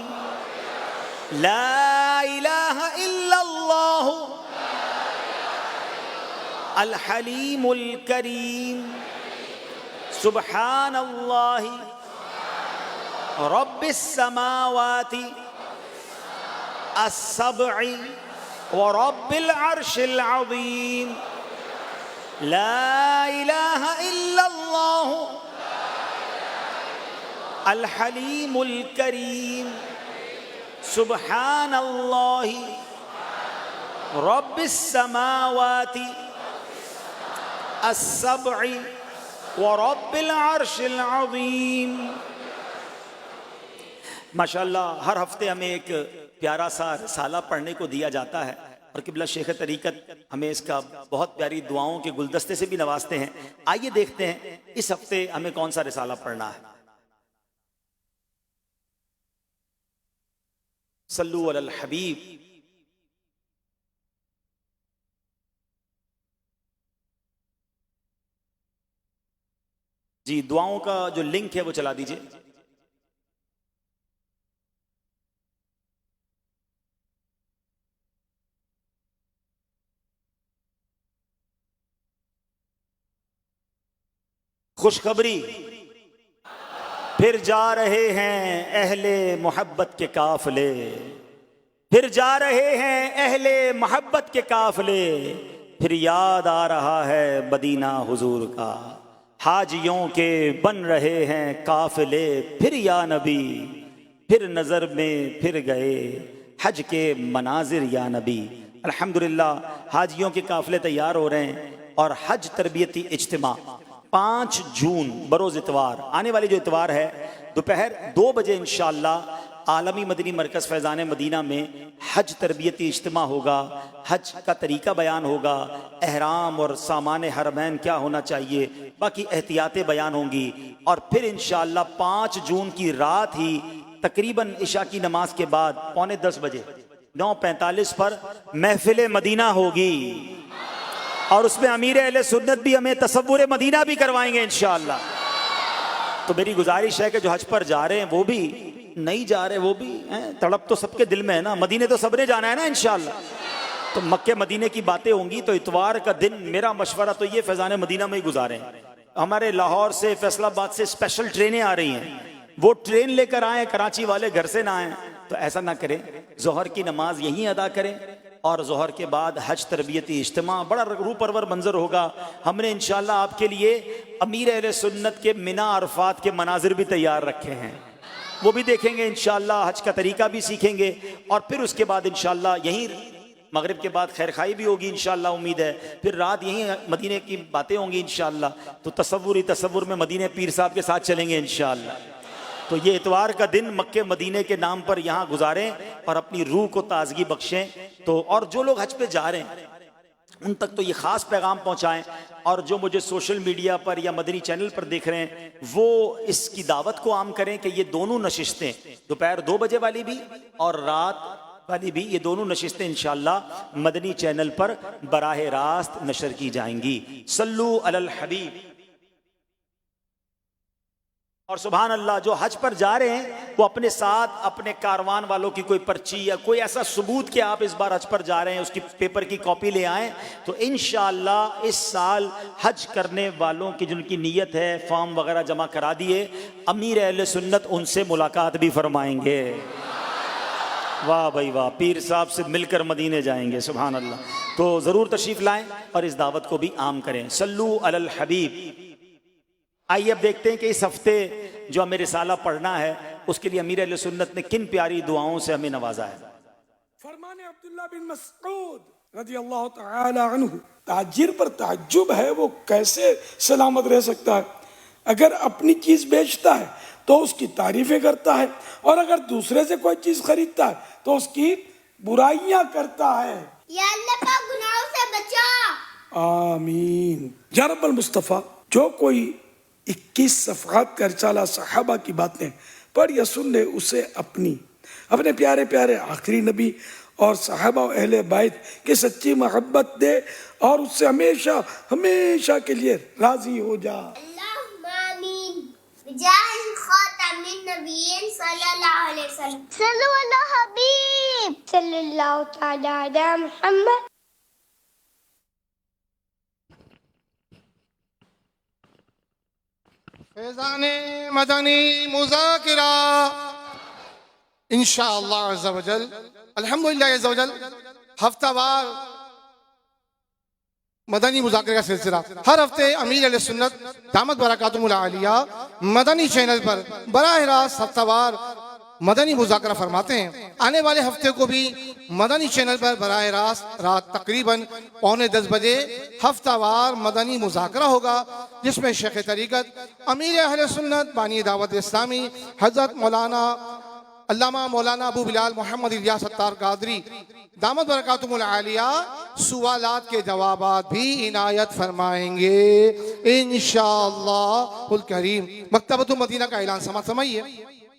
لا الہ الا اللہ الحلیم الکریم سبحان اللہ رب السماوات السبع ورب العرش العظیم. لا الہ الا اللہ الحلیم الکریم سبحان اللہ رب السماوات السبع ورب العرش العظیم. ماشاءاللہ ہر ہفتے ہمیں ایک پیارا سا رسالہ پڑھنے کو دیا جاتا ہے اور قبلہ شیخ طریقت ہمیں اس کا بہت پیاری دعاؤں کے گلدستے سے بھی نوازتے ہیں. آئیے دیکھتے ہیں اس ہفتے ہمیں کون سا رسالہ پڑھنا ہے. صلو علی الحبیب. جی دعاؤں کا جو لنک ہے وہ چلا دیجئے. خوشخبری پھر جا رہے ہیں اہل محبت کے قافلے. پھر جا رہے ہیں اہل محبت کے قافلے. پھر یاد آ رہا ہے مدینہ حضور کا. حاجیوں کے بن رہے ہیں قافلے. پھر یا نبی پھر نظر میں پھر گئے حج کے مناظر یا نبی. الحمدللہ حاجیوں کے قافلے تیار ہو رہے ہیں اور حج تربیتی اجتماع 5 جون بروز اتوار آنے والی جو اتوار ہے دوپہر 2 بجے انشاءاللہ عالمی مدنی مرکز فیضان مدینہ میں حج تربیتی اجتماع ہوگا. حج کا طریقہ بیان ہوگا. احرام اور سامان حرمین کیا ہونا چاہیے باقی احتیاطیں بیان ہوں گی. اور پھر انشاءاللہ 5 جون کی رات ہی تقریباً عشاء کی نماز کے بعد 9:45 بجے 9:45 پر محفل مدینہ ہوگی اور اس میں امیر اہل سنت بھی ہمیں تصور مدینہ بھی کروائیں گے انشاءاللہ. تو میری گزارش ہے کہ جو حج پر جا رہے ہیں وہ بھی نہیں جا رہے وہ بھی تڑپ تو سب کے دل میں ہے نا. مدینے تو سب نے جانا ہے نا انشاءاللہ. تو مکہ مدینے کی باتیں ہوں گی تو اتوار کا دن میرا مشورہ تو یہ فیضان مدینہ میں ہی گزاریں. ہمارے لاہور سے فیصل آباد سے اسپیشل ٹرینیں آ رہی ہیں وہ ٹرین لے کر آئیں. کراچی والے گھر سے نہ آئیں تو ایسا نہ کریں. ظہر کی نماز یہیں ادا کریں اور ظہر کے بعد حج تربیتی اجتماع، بڑا روح پرور منظر ہوگا۔ ہم نے انشاءاللہ آپ کے لیے امیر اہل سنت کے مینا عرفات کے مناظر بھی تیار رکھے ہیں، وہ بھی دیکھیں گے انشاءاللہ، حج کا طریقہ بھی سیکھیں گے، اور پھر اس کے بعد انشاءاللہ یہیں مغرب کے بعد خیر خائی بھی ہوگی انشاءاللہ، امید ہے پھر رات یہیں مدینے کی باتیں ہوں گی انشاءاللہ، تو تصور میں مدینے پیر صاحب کے ساتھ چلیں گے انشاءاللہ۔ تو یہ اتوار کا دن مکے مدینے کے نام پر یہاں گزاریں اور اپنی روح کو تازگی بخشیں۔ تو اور جو لوگ حج پہ جا رہے ہیں ان تک تو یہ خاص پیغام پہنچائیں، اور جو مجھے سوشل میڈیا پر یا مدنی چینل پر دیکھ رہے ہیں وہ اس کی دعوت کو عام کریں کہ یہ دونوں نشستیں، دوپہر 2 بجے والی بھی اور رات والی بھی، یہ دونوں نشستیں انشاءاللہ مدنی چینل پر براہ راست نشر کی جائیں گی۔ صلو علی الحبیب۔ اور سبحان اللہ، جو حج پر جا رہے ہیں وہ اپنے ساتھ اپنے کاروان والوں کی کوئی پرچی یا کوئی ایسا ثبوت کہ آپ اس بار حج پر جا رہے ہیں اس کی پیپر کی کاپی لے آئیں، تو انشاءاللہ اس سال حج کرنے والوں کی جن کی نیت ہے فارم وغیرہ جمع کرا دیے، امیر اہل سنت ان سے ملاقات بھی فرمائیں گے۔ واہ بھائی واہ، پیر صاحب سے مل کر مدینے جائیں گے، سبحان اللہ۔ تو ضرور تشریف لائیں اور اس دعوت کو بھی عام کریں۔ صلو علی الحبیب۔ آئیے اب دیکھتے ہیں کہ اس ہفتے جو ہمیں رسالہ پڑھنا ہے اس کے لیے امیر اہل سنت نے کن پیاری دعاؤں سے ہمیں نوازا ہے۔ فرمان عبداللہ بن مسعود رضی اللہ تعالی عنہ، تاجر پر تعجب ہے وہ کیسے سلامت رہ سکتا ہے؟ اگر اپنی چیز بیچتا ہے تو اس کی تعریفیں کرتا ہے، اور اگر دوسرے سے کوئی چیز خریدتا ہے تو اس کی برائیاں کرتا ہے۔ یا اللہ پاک گناہوں سے بچا۔ آمین۔ یا رب المصطفیٰ، جو کوئی 21 صفحات کا رسالہ صحابہ کی باتیں پڑھ یا سن لے، اسے اپنے پیارے پیارے آخری نبی اور صحابہ و اہل بیت کی سچی محبت دے اور اس سے ہمیشہ ہمیشہ کے لیے راضی ہو جا۔ اللہم آمین بجاہ خاتم النبیین صلی اللہ علیہ وسلم۔ صلو علی حبیب صلی اللہ تعالی علی محمد۔ فیضان مدنی مذاکرہ انشاءاللہ عز و جل، الحمدللہ عز و جل، ہفتہ وار مدنی مذاکرہ کا سلسلہ ہر ہفتے امیر علیہ سنت دامت برکاتہم العالیہ مدنی چینل پر براہ راست ہفتہ وار مدنی مذاکرہ فرماتے ہیں۔ آنے والے ہفتے کو بھی مدنی چینل پر براہ راست رات تقریباً 9:45 بجے ہفتہ وار مدنی مذاکرہ ہوگا، جس میں شیخ طریقت امیر اہل سنت بانی دعوت اسلامی حضرت علامہ مولانا ابو بلال محمد الیاس ستار قادری دامت برکاتہم العالیہ سوالات کے جوابات بھی عنایت فرمائیں گے انشاءاللہ الکریم۔ مکتبۃ المدینہ کا اعلان سماعت فرمائیے۔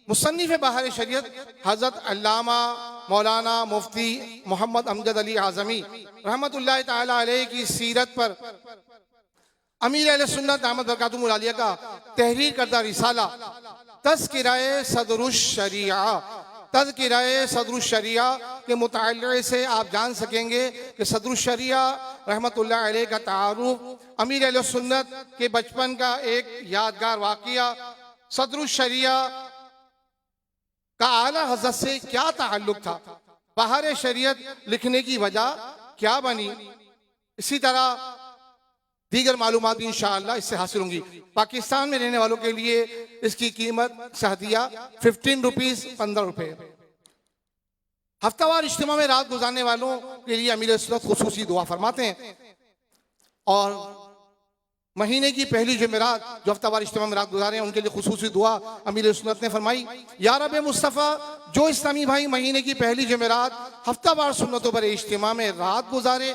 مصنف بہار شریعت حضرت علامہ مولانا مفتی محمد امجد علی اعظمی رحمت اللہ تعالی علیہ کی سیرت پر امیر اہل سنت دامت برکاتہم العالیہ کا تحریر کردہ رسالہ تذکرہ صدر الشریعہ، تذکرہ صدر الشریعہ کے متعلق سے آپ جان سکیں گے کہ صدر الشریعہ رحمت اللہ علیہ کا تعارف امیر اہل سنت کے بچپن کا ایک یادگار واقعہ، صدر الشریعہ کا اعلیٰ حضرت سے کیا تعلق تھا، بہار شریعت لکھنے کی وجہ کیا بنی، اسی طرح دیگر معلومات بھی انشاءاللہ اس سے حاصل ہوں گی۔ پاکستان میں رہنے والوں کے لیے اس کی قیمت سہدیہ 15 روپیز 15 روپے۔ ہفتہ وار اجتماع میں رات گزارنے والوں کے لیے امیر سنت خصوصی دعا فرماتے ہیں، اور مہینے کی پہلی جمعرات جو ہفتہ وار اجتماع میں رات گزارے ہیں ان کے لیے خصوصی دعا امیر سنت نے فرمائی۔ یا رب مصطفیٰ، جو اسلامی بھائی مہینے کی پہلی جمعرات ہفتہ وار سنتوں پر اجتماع میں رات گزارے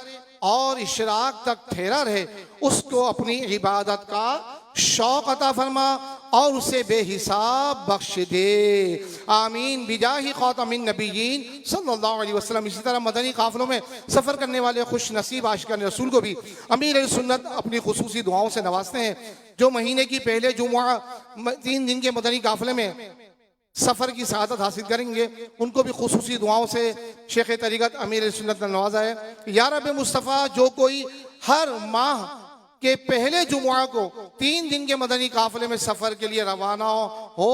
اور اشراق تک ٹھہرا رہے، اس کو اپنی عبادت کا شوق عطا فرما اور اسے بے حساب بخش دے، آمین بجاہ خاتم النبیین صلی اللہ علیہ وسلم۔ اسی طرح مدنی قافلوں میں سفر کرنے والے خوش نصیب عاشقان رسول کو بھی امیر علیہ سنت اپنی خصوصی دعاؤں سے نوازتے ہیں۔ جو مہینے کی پہلے جمعہ 3 دن کے مدنی قافلے میں سفر کی سعادت حاصل کریں گے، ان کو بھی خصوصی دعاؤں سے شیخ طریقت امیر علیہ سنت نے نوازا ہے۔ یا رب مصطفیٰ، جو کوئی ہر ماہ کے پہلے جمعہ کو 3 دن کے مدنی قافلے میں سفر کے لیے روانہ ہو،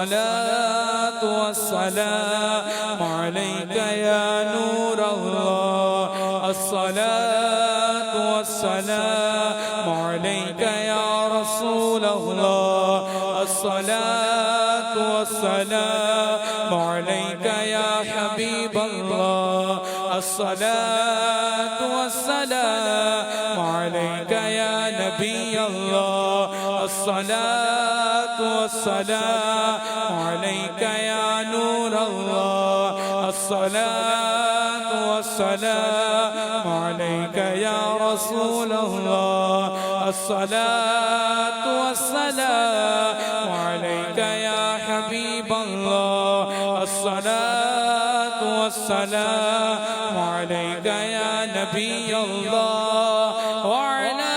الصلاة والسلام عليك يا نور الله الصلاة والسلام عليك يا رسول الله الصلاة والسلام عليك يا حبيب الله الصلاة والسلام عليك يا نبي الله الصلاة والسلام عليك يا نور الله الصلاة والسلام عليك يا رسول الله الصلاة والسلام عليك يا حبيب الله الصلاة والسلام عليك يا نبي الله وعلى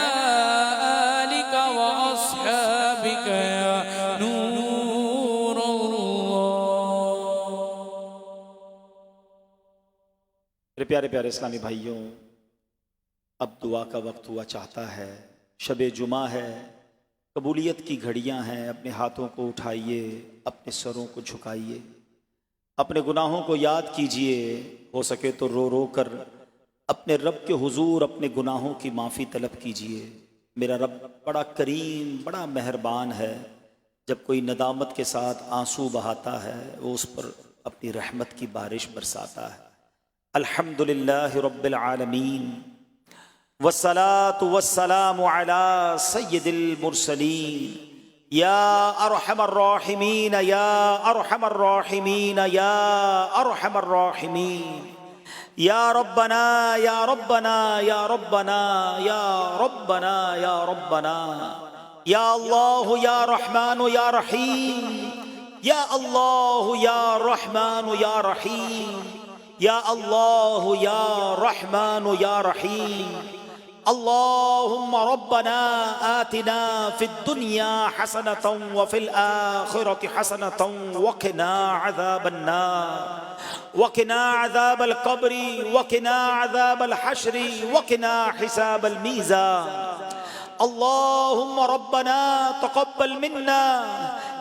آلك وأصحابك يا نور الله. میرے پیارے پیارے اسلامی بھائیوں، اب دعا کا وقت ہوا چاہتا ہے. شب جمعہ ہے، قبولیت کی گھڑیاں ہیں. اپنے ہاتھوں کو اٹھائیے، اپنے سروں کو جھکائیے، اپنے گناہوں کو یاد کیجئے. ہو سکے تو رو رو کر اپنے رب کے حضور اپنے گناہوں کی معافی طلب کیجئے. میرا رب بڑا کریم، بڑا مہربان ہے. جب کوئی ندامت کے ساتھ آنسو بہاتا ہے، وہ اس پر اپنی رحمت کی بارش برساتا ہے. الحمدللہ رب العالمین والصلاة والسلام على سید المرسلین. یا ارحم الراحمین یا ارحم الراحمین یا ارحم الراحمین. یا ربنا یا ربنا یا ربنا یا ربنا یا ربنا. یا اللہ یا رحمان یا رحیم. یا اللہ یا رحمان یا رحیم. یا اللہ یا رحمان یا رحیم. اللهم ربنا آتنا في الدنيا حسنة وفي الآخرة حسنة وقنا عذاب النار وقنا عذاب القبر وقنا عذاب الحشر وقنا حساب الميزان. اللهم ربنا تقبل منا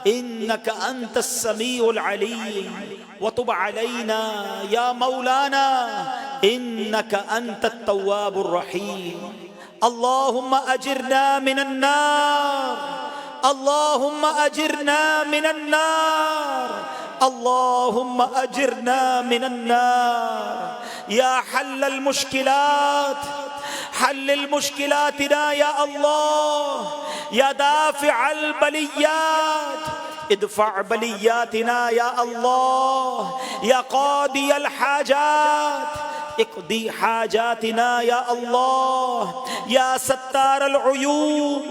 إنك أنت السميع العليم وتب علينا يا مولانا إنك أنت التواب الرحيم. اللهم أجرنا من النار اللهم أجرنا من النار اللهم أجرنا من النار. يا حل المشكلات حل المشكلاتنا يا الله. يا دافع البليات ادفع بلياتنا يا الله. يا قاضي الحاجات اقضي حاجاتنا يا الله. يا ستار العيوب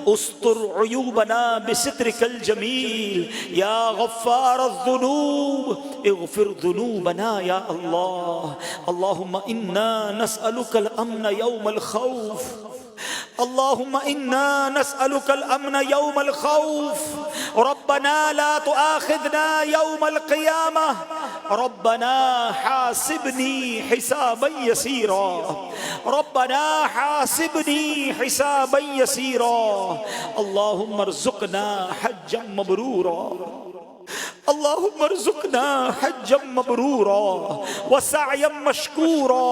استر عيوبنا بسترك الجميل. يا غفار الذنوب اغفر ذنوبنا يا الله. اللهم إنا نسألك الأمن يوم الخوف. اللهم إنا نسألك الأمن يوم الخوف. ربنا لا تؤاخذنا يوم القيامة. ربنا حاسبني حسابا يسيرا. ربنا حاسبني حسابا يسيرا. اللهم ارزقنا حجا مبرورا. اللهم ارزقنا حجا مبرورا وسعيا مشكورا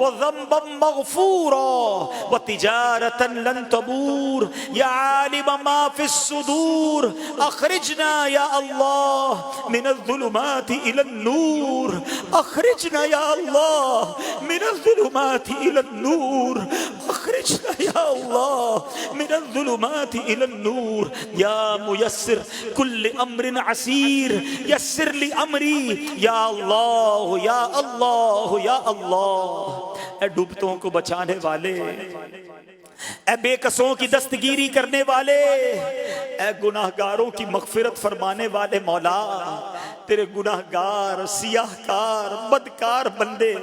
وذنبا مغفورا وتجارة لن تبور. يا عالم ما في الصدور أخرجنا يا الله من الظلمات إلى النور. أخرجنا يا الله من الظلمات إلى النور. أخرجنا يا الله من الظلمات إلى النور. يا ميسر كل أمر عسير یسر لی امری. یا اللہ یا اللہ یا اللہ. اے ڈوبتوں کو بچانے والے، اے بے کسوں کی دستگیری کرنے والے، اے گناہگاروں کی مغفرت فرمانے والے مولا، تیرے گناہگار سیاہ کار بدکار بندے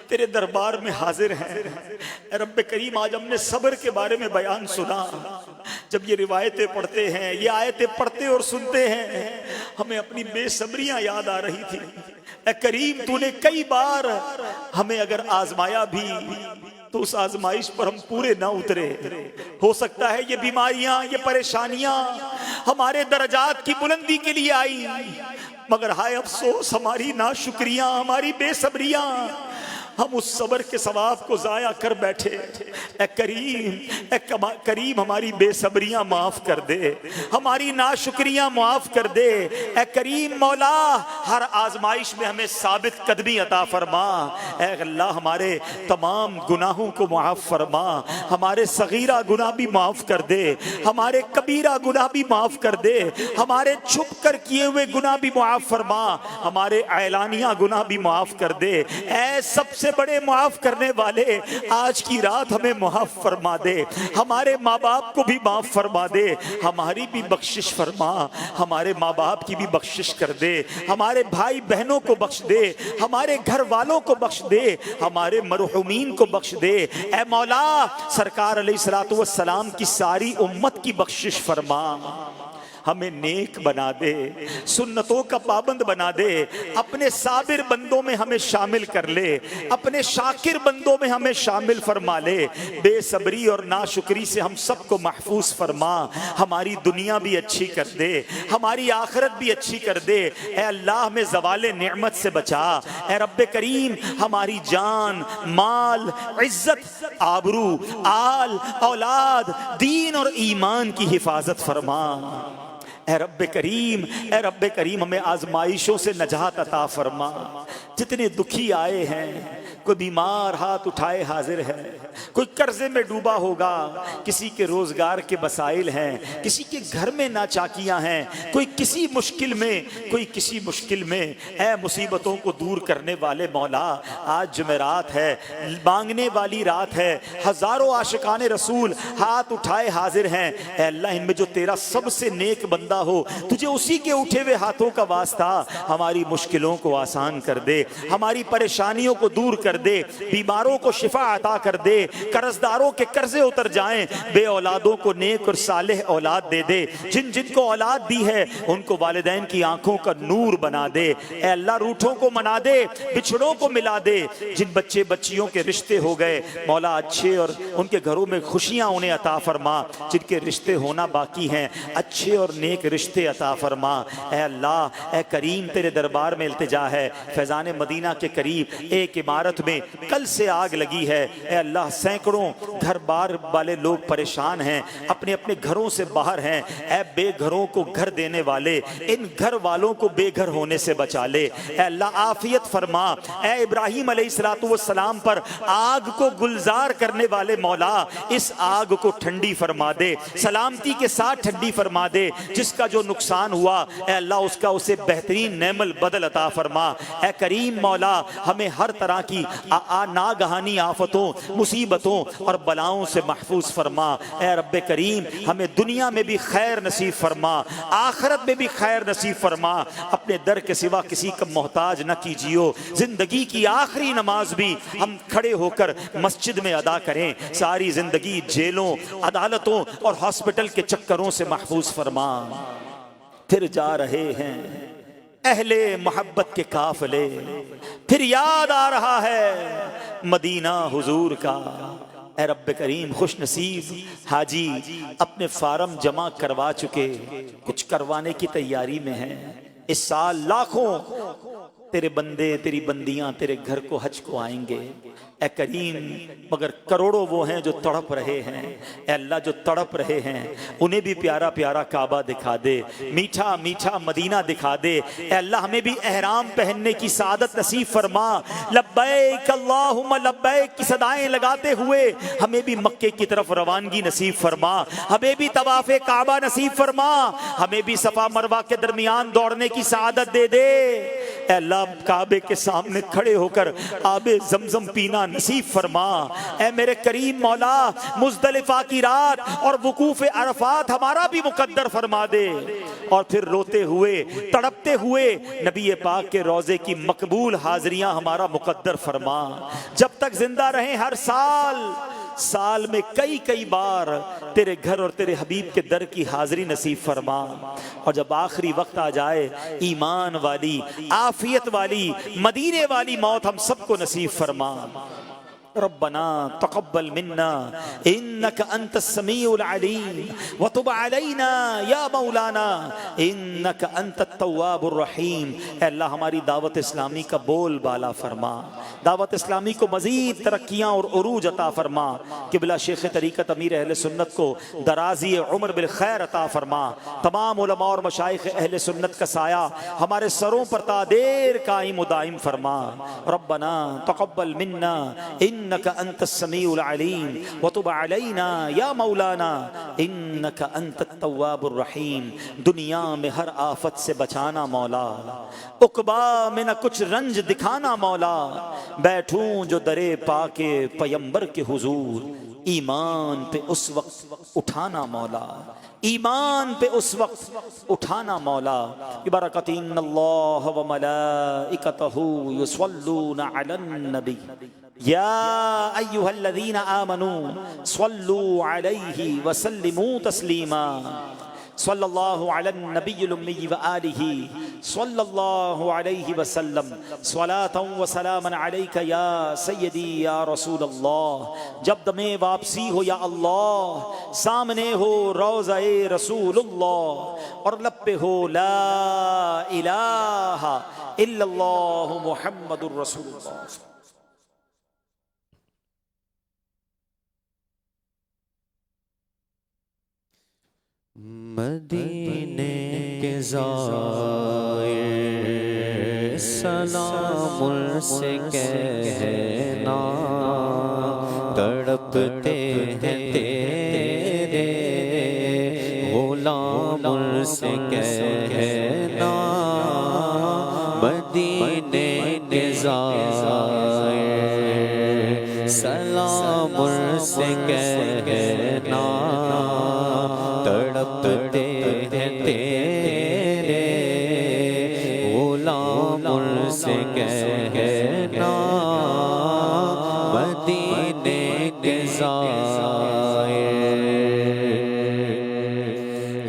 تیرے دربار میں حاضر ہیں. اے رب کریم، آج ہم نے صبر کے بارے میں بیان سنا. جب یہ روایتیں پڑھتے ہیں، یہ آیتیں پڑھتے اور سنتے ہیں، ہمیں اپنی بے صبریاں یاد آ رہی تھی. اے کریم، تو نے کئی بار ہمیں اگر آزمایا بھی تو اس آزمائش پر ہم پورے نہ اترے. ہو سکتا ہے یہ بیماریاں، یہ پریشانیاں ہمارے درجات کی بلندی کے لیے آئی، مگر ہائے افسوس ہماری ناشکریاں، ہماری بے صبریاں، ہم اس صبر کے ثواب کو ضائع کر بیٹھے. اے کریم ہماری بے صبریاں معاف کر دے، ہماری ناشکریاں معاف کر دے. اے کریم مولا ہر آزمائش میں ہمیں ثابت قدمی عطا فرما. اے اللہ ہمارے تمام گناہوں کو معاف فرما، ہمارے صغیرہ گناہ بھی معاف کر دے، ہمارے کبیرہ گناہ بھی معاف کر دے، ہمارے چھپ کر کیے ہوئے گناہ بھی معاف فرما، ہمارے اعلانیہ گناہ بھی معاف کر دے. اے سب سے بڑے معاف کرنے والے آج کی رات ہمیں معاف فرما دے، ہمارے ماں باپ کو بھی معاف فرما دے، ہماری بھی بخشش فرما، ہمارے ماں باپ کی بھی بخشش کر دے، ہمارے بھائی بہنوں کو بخش دے، ہمارے گھر والوں کو بخش دے، ہمارے مرحومین کو بخش دے. اے مولا سرکار علیہ الصلوۃ والسلام کی ساری امت کی بخشش فرما، ہمیں نیک بنا دے، سنتوں کا پابند بنا دے، اپنے صابر بندوں میں ہمیں شامل کر لے، اپنے شاکر بندوں میں ہمیں شامل فرما لے. بے صبری اور ناشکری سے ہم سب کو محفوظ فرما، ہماری دنیا بھی اچھی کر دے، ہماری آخرت بھی اچھی کر دے. اے اللہ ہمیں زوال نعمت سے بچا. اے رب کریم ہماری جان، مال، عزت، آبرو، آل، اولاد، دین اور ایمان کی حفاظت فرما. اے رب کریم ہمیں آزمائشوں سے نجات عطا فرما. جتنے دکھی آئے ہیں، کوئی بیمار ہاتھ اٹھائے حاضر ہے، کوئی قرضے میں ڈوبا ہوگا، کسی کے روزگار کے مسائل ہیں، کسی کے گھر میں ناچاکیاں ہیں، کوئی کسی مشکل میں. اے مصیبتوں کو دور کرنے والے مولا آج جمعرات ہے، مانگنے والی رات ہے، ہزاروں عاشقان رسول ہاتھ اٹھائے حاضر ہیں. اے اللہ ان میں جو تیرا سب سے نیک بندہ ہو، تجھے اسی کے اٹھے ہوئے ہاتھوں کا واسطہ ہماری مشکلوں کو آسان کر دے، ہماری پریشانیوں کو دور کر دے، بیماروں کو شفا عطا کر دے، قرض داروں کے قرضے اتر جائیں، بے اولادوں کو نیک اور صالح اولاد دے دے، جن کو اولاد دی ہے ان کو والدین کی آنکھوں کا نور بنا دے. اے اللہ روٹھوں کو منا دے، بچھڑوں کو ملا دے، جن بچے بچیوں کے رشتے ہو گئے مولا اچھے اور ان کے گھروں میں خوشیاں انہیں عطا فرما، جن کے رشتے ہونا باقی ہیں اچھے اور نیک رشتے عطا فرما. اے اللہ اے کریم تیرے دربار میں التجا ہے، فیضان مدینہ کے قریب ایک عمارت میں کل سے آگ لگی ہے. اے اللہ سینکڑوں گھر بار والے لوگ پریشان ہیں، اپنے اپنے گھروں سے باہر ہیں. اے بے گھروں کو گھر دینے والے ان گھر والوں کو بے گھر ہونے سے بچا لے. اے اللہ عافیت فرما. اے ابراہیم علیہ السلام پر آگ کو گلزار کرنے والے مولا اس آگ کو ٹھنڈی فرما دے، سلامتی کے ساتھ ٹھنڈی فرما دے. جس کا جو نقصان ہوا اے اللہ اس کا اسے بہترین نعم البدل عطا فرما. اے کریم مولا ہمیں ہر طرح کی ناگہانی آفتوں، مصیبتوں اور بلاؤں سے محفوظ فرما. اے رب کریم ہمیں دنیا میں بھی خیر نصیب فرما، آخرت میں بھی خیر نصیب فرما. اپنے در کے سوا کسی کا محتاج نہ کیجیو. زندگی کی آخری نماز بھی ہم کھڑے ہو کر مسجد میں ادا کریں. ساری زندگی جیلوں، عدالتوں اور ہاسپٹل کے چکروں سے محفوظ فرما. پھر جا رہے ہیں اہل محبت کے قافلے، پھر یاد آ رہا ہے مدینہ حضور کا. اے رب کریم خوش نصیب حاجی اپنے فارم جمع کروا چکے، کچھ کروانے کی تیاری میں ہیں. اس سال لاکھوں تیرے بندے تیری بندیاں تیرے گھر کو حج کو آئیں گے. اے کریم مگر کروڑوں وہ ہیں جو تڑپ رہے ہیں. اے اللہ جو تڑپ رہے ہیں انہیں بھی پیارا پیارا کعبہ دکھا دے، میٹھا میٹھا مدینہ دکھا دے. اے اللہ ہمیں بھی احرام پہننے کی سعادت نصیب فرما. لبیک اللہم لبیک کی صدائیں لگاتے ہوئے ہمیں بھی مکے کی طرف روانگی نصیب فرما. ہمیں بھی طواف کعبہ نصیب فرما. ہمیں بھی صفا مروہ کے درمیان دوڑنے کی سعادت دے دے. اے اللہ کعبے کے سامنے کھڑے ہو کر آب زمزم پینا نصیب فرما. اے میرے کریم مولا مزدلفہ کی رات اور وقوف عرفات ہمارا بھی مقدر فرما دے، اور پھر روتے ہوئے تڑپتے ہوئے نبی پاک کے روضے کی مقبول حاضریاں ہمارا مقدر فرما. جب تک زندہ رہیں ہر سال میں کئی بار تیرے گھر اور تیرے حبیب کے در کی حاضری نصیب فرما. اور جب آخری وقت آ جائے ایمان والی، عافیت والی، مدینے والی موت ہم سب کو نصیب فرما. ربنا تقبل منا انك انت السميع العليم وتب علينا يا مولانا انك انت التواب الرحیم. اے اللہ ہماری دعوت اسلامی کا بول بالا فرما, دعوت اسلامی کو مزید ترقیاں اور عروج عطا فرما. قبلہ شیخ طریقت امیر اہل سنت کو درازی عمر بالخیر عطا فرما. تمام علماء اور مشائخ اہل سنت کا سایہ ہمارے سروں پر تا دیر قائم و دائم فرما. ربنا تقبل منا انك انت السميع العليم وتب علينا يا مولانا انك انت التواب الرحیم. دنیا میں ہر آفت سے بچانا مولا, عقبا میں نہ کچھ رنج دکھانا مولا. بیٹھوں جو درے پا کے پیمبر کے حضور, ایمان پہ اس وقت اٹھانا مولا, ایمان پہ اس وقت اٹھانا مولا. ببرکت ان اللہ و ملائکتہ یصلون علی النبی یا ایہا الذین آمنوا صلوا علیہ وسلموا تسلیما. صلی اللہ علی النبی الامی وآلہ صلی اللہ علیہ وسلم صلاۃ و سلام علیک یا سیدی یا رسول اللہ. جب دم واپسی ہو یا اللہ, سامنے ہو روضہ رسول اللہ اور لب پہ ہو لا الہ الا اللہ محمد الرسول اللہ. مدینے کے زائر سلام ان سے کہنا, تڑپتے ہیں تیرے غلام ان سے کہنا. مدینے کے زائر سلام ان سے کہنا, تڑپتے ہیں تیرے غلام ان سے کہنا. مدینے کے زائر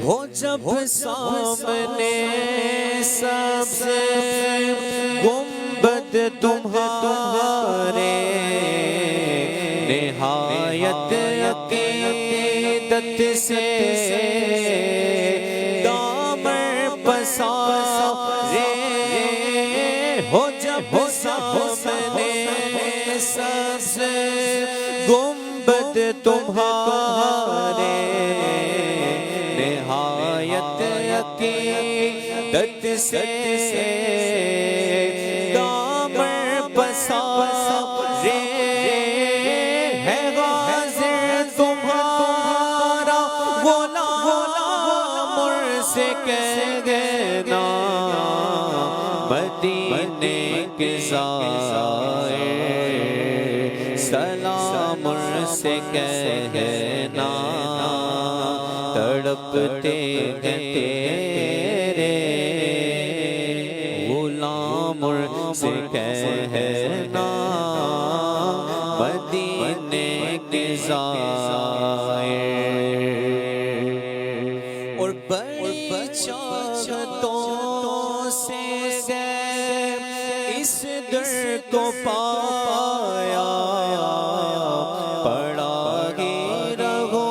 ہو جب سامنے سب سے گنبد تمہارے, نہایت عقیدت سے دامن پسارے. ہو جب سامنے سب سے گنبد تمہارے, نہایت عقیدت سے دامن پسارے. ہے غازر تمہارا غلام ان سے کہنا. مدینے کے زائر سلام ان سے کہنا, تڑپتے ہیں تیرے غلام ان سے کہنا. مدینے کے زائر اور بڑی چاہتوں سے اس در کو پایا, پڑا ہی رہو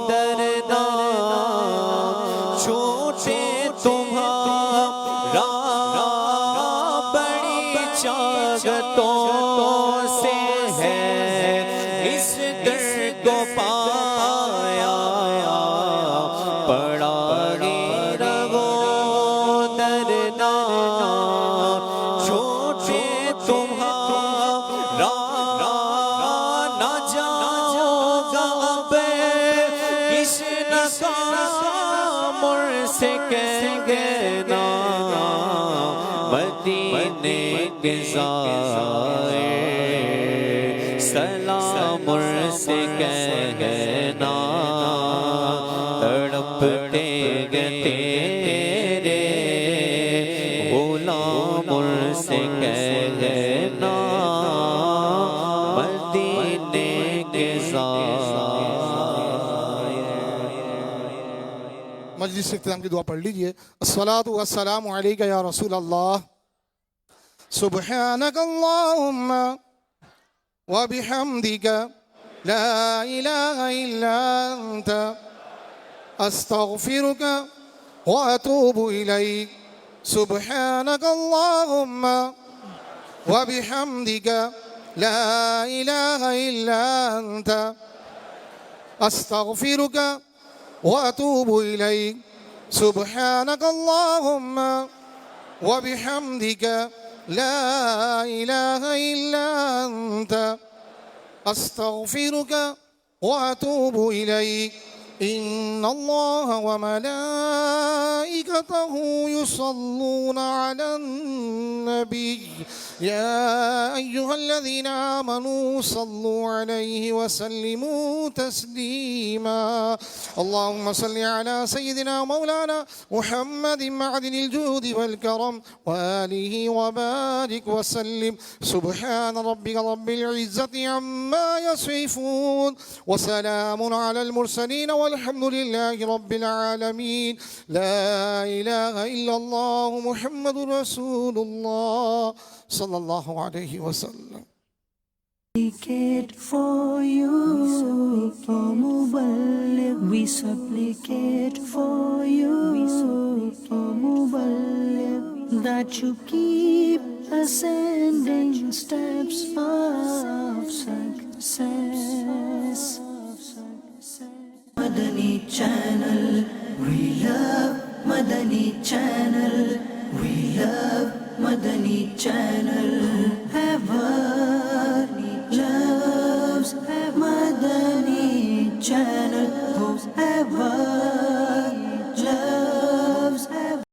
دردا چھوٹے تمہارا. بڑی چاہتوں سے ہے اس در کو پایا, پڑا ہی رہو دردا چھوٹے تمہارا. نہ جاؤ گا اب کس نام سے کہنا. مدینے کے زائر سلام ان سے کہنا, تڑپتے ہیں تیرے غلام ان سے کہنا. مدینے کے زائر. مجلس سے اختتام کی دعا پڑھ لیجئے. الصلاۃ والسلام علیک یا رسول اللہ. سبحانک اللہم وبحمدك لا إله إلا أنت أستغفرك وأتوب إليك سبحانك اللهم وبحمدك لا إله إلا أنت أستغفرك وأتوب إليك سبحانك اللهم وبحمدك لا إله إلا أنت أستغفرك وأتوب إليك إن الله وملائكته يصلون على النبي يا أيها الذين آمنوا صلوا عليه وسلموا تسليما اللهم صل على سيدنا مولانا محمد معدن الجود والكرم وآله وبارك وسلم سبحان ربك رب العزة عما يصفون وسلام على المرسلين والحمد لله رب العالمين لا إله إلا الله محمد رسول الله صلى الله عليه وسلم. Supplicate for you, O Muballigh. We supplicate for you, O Muballigh, that you keep ascending steps of success. Madani Channel, we love Madani Channel, we love Madani Channel. Ever loves Madani Channel, ever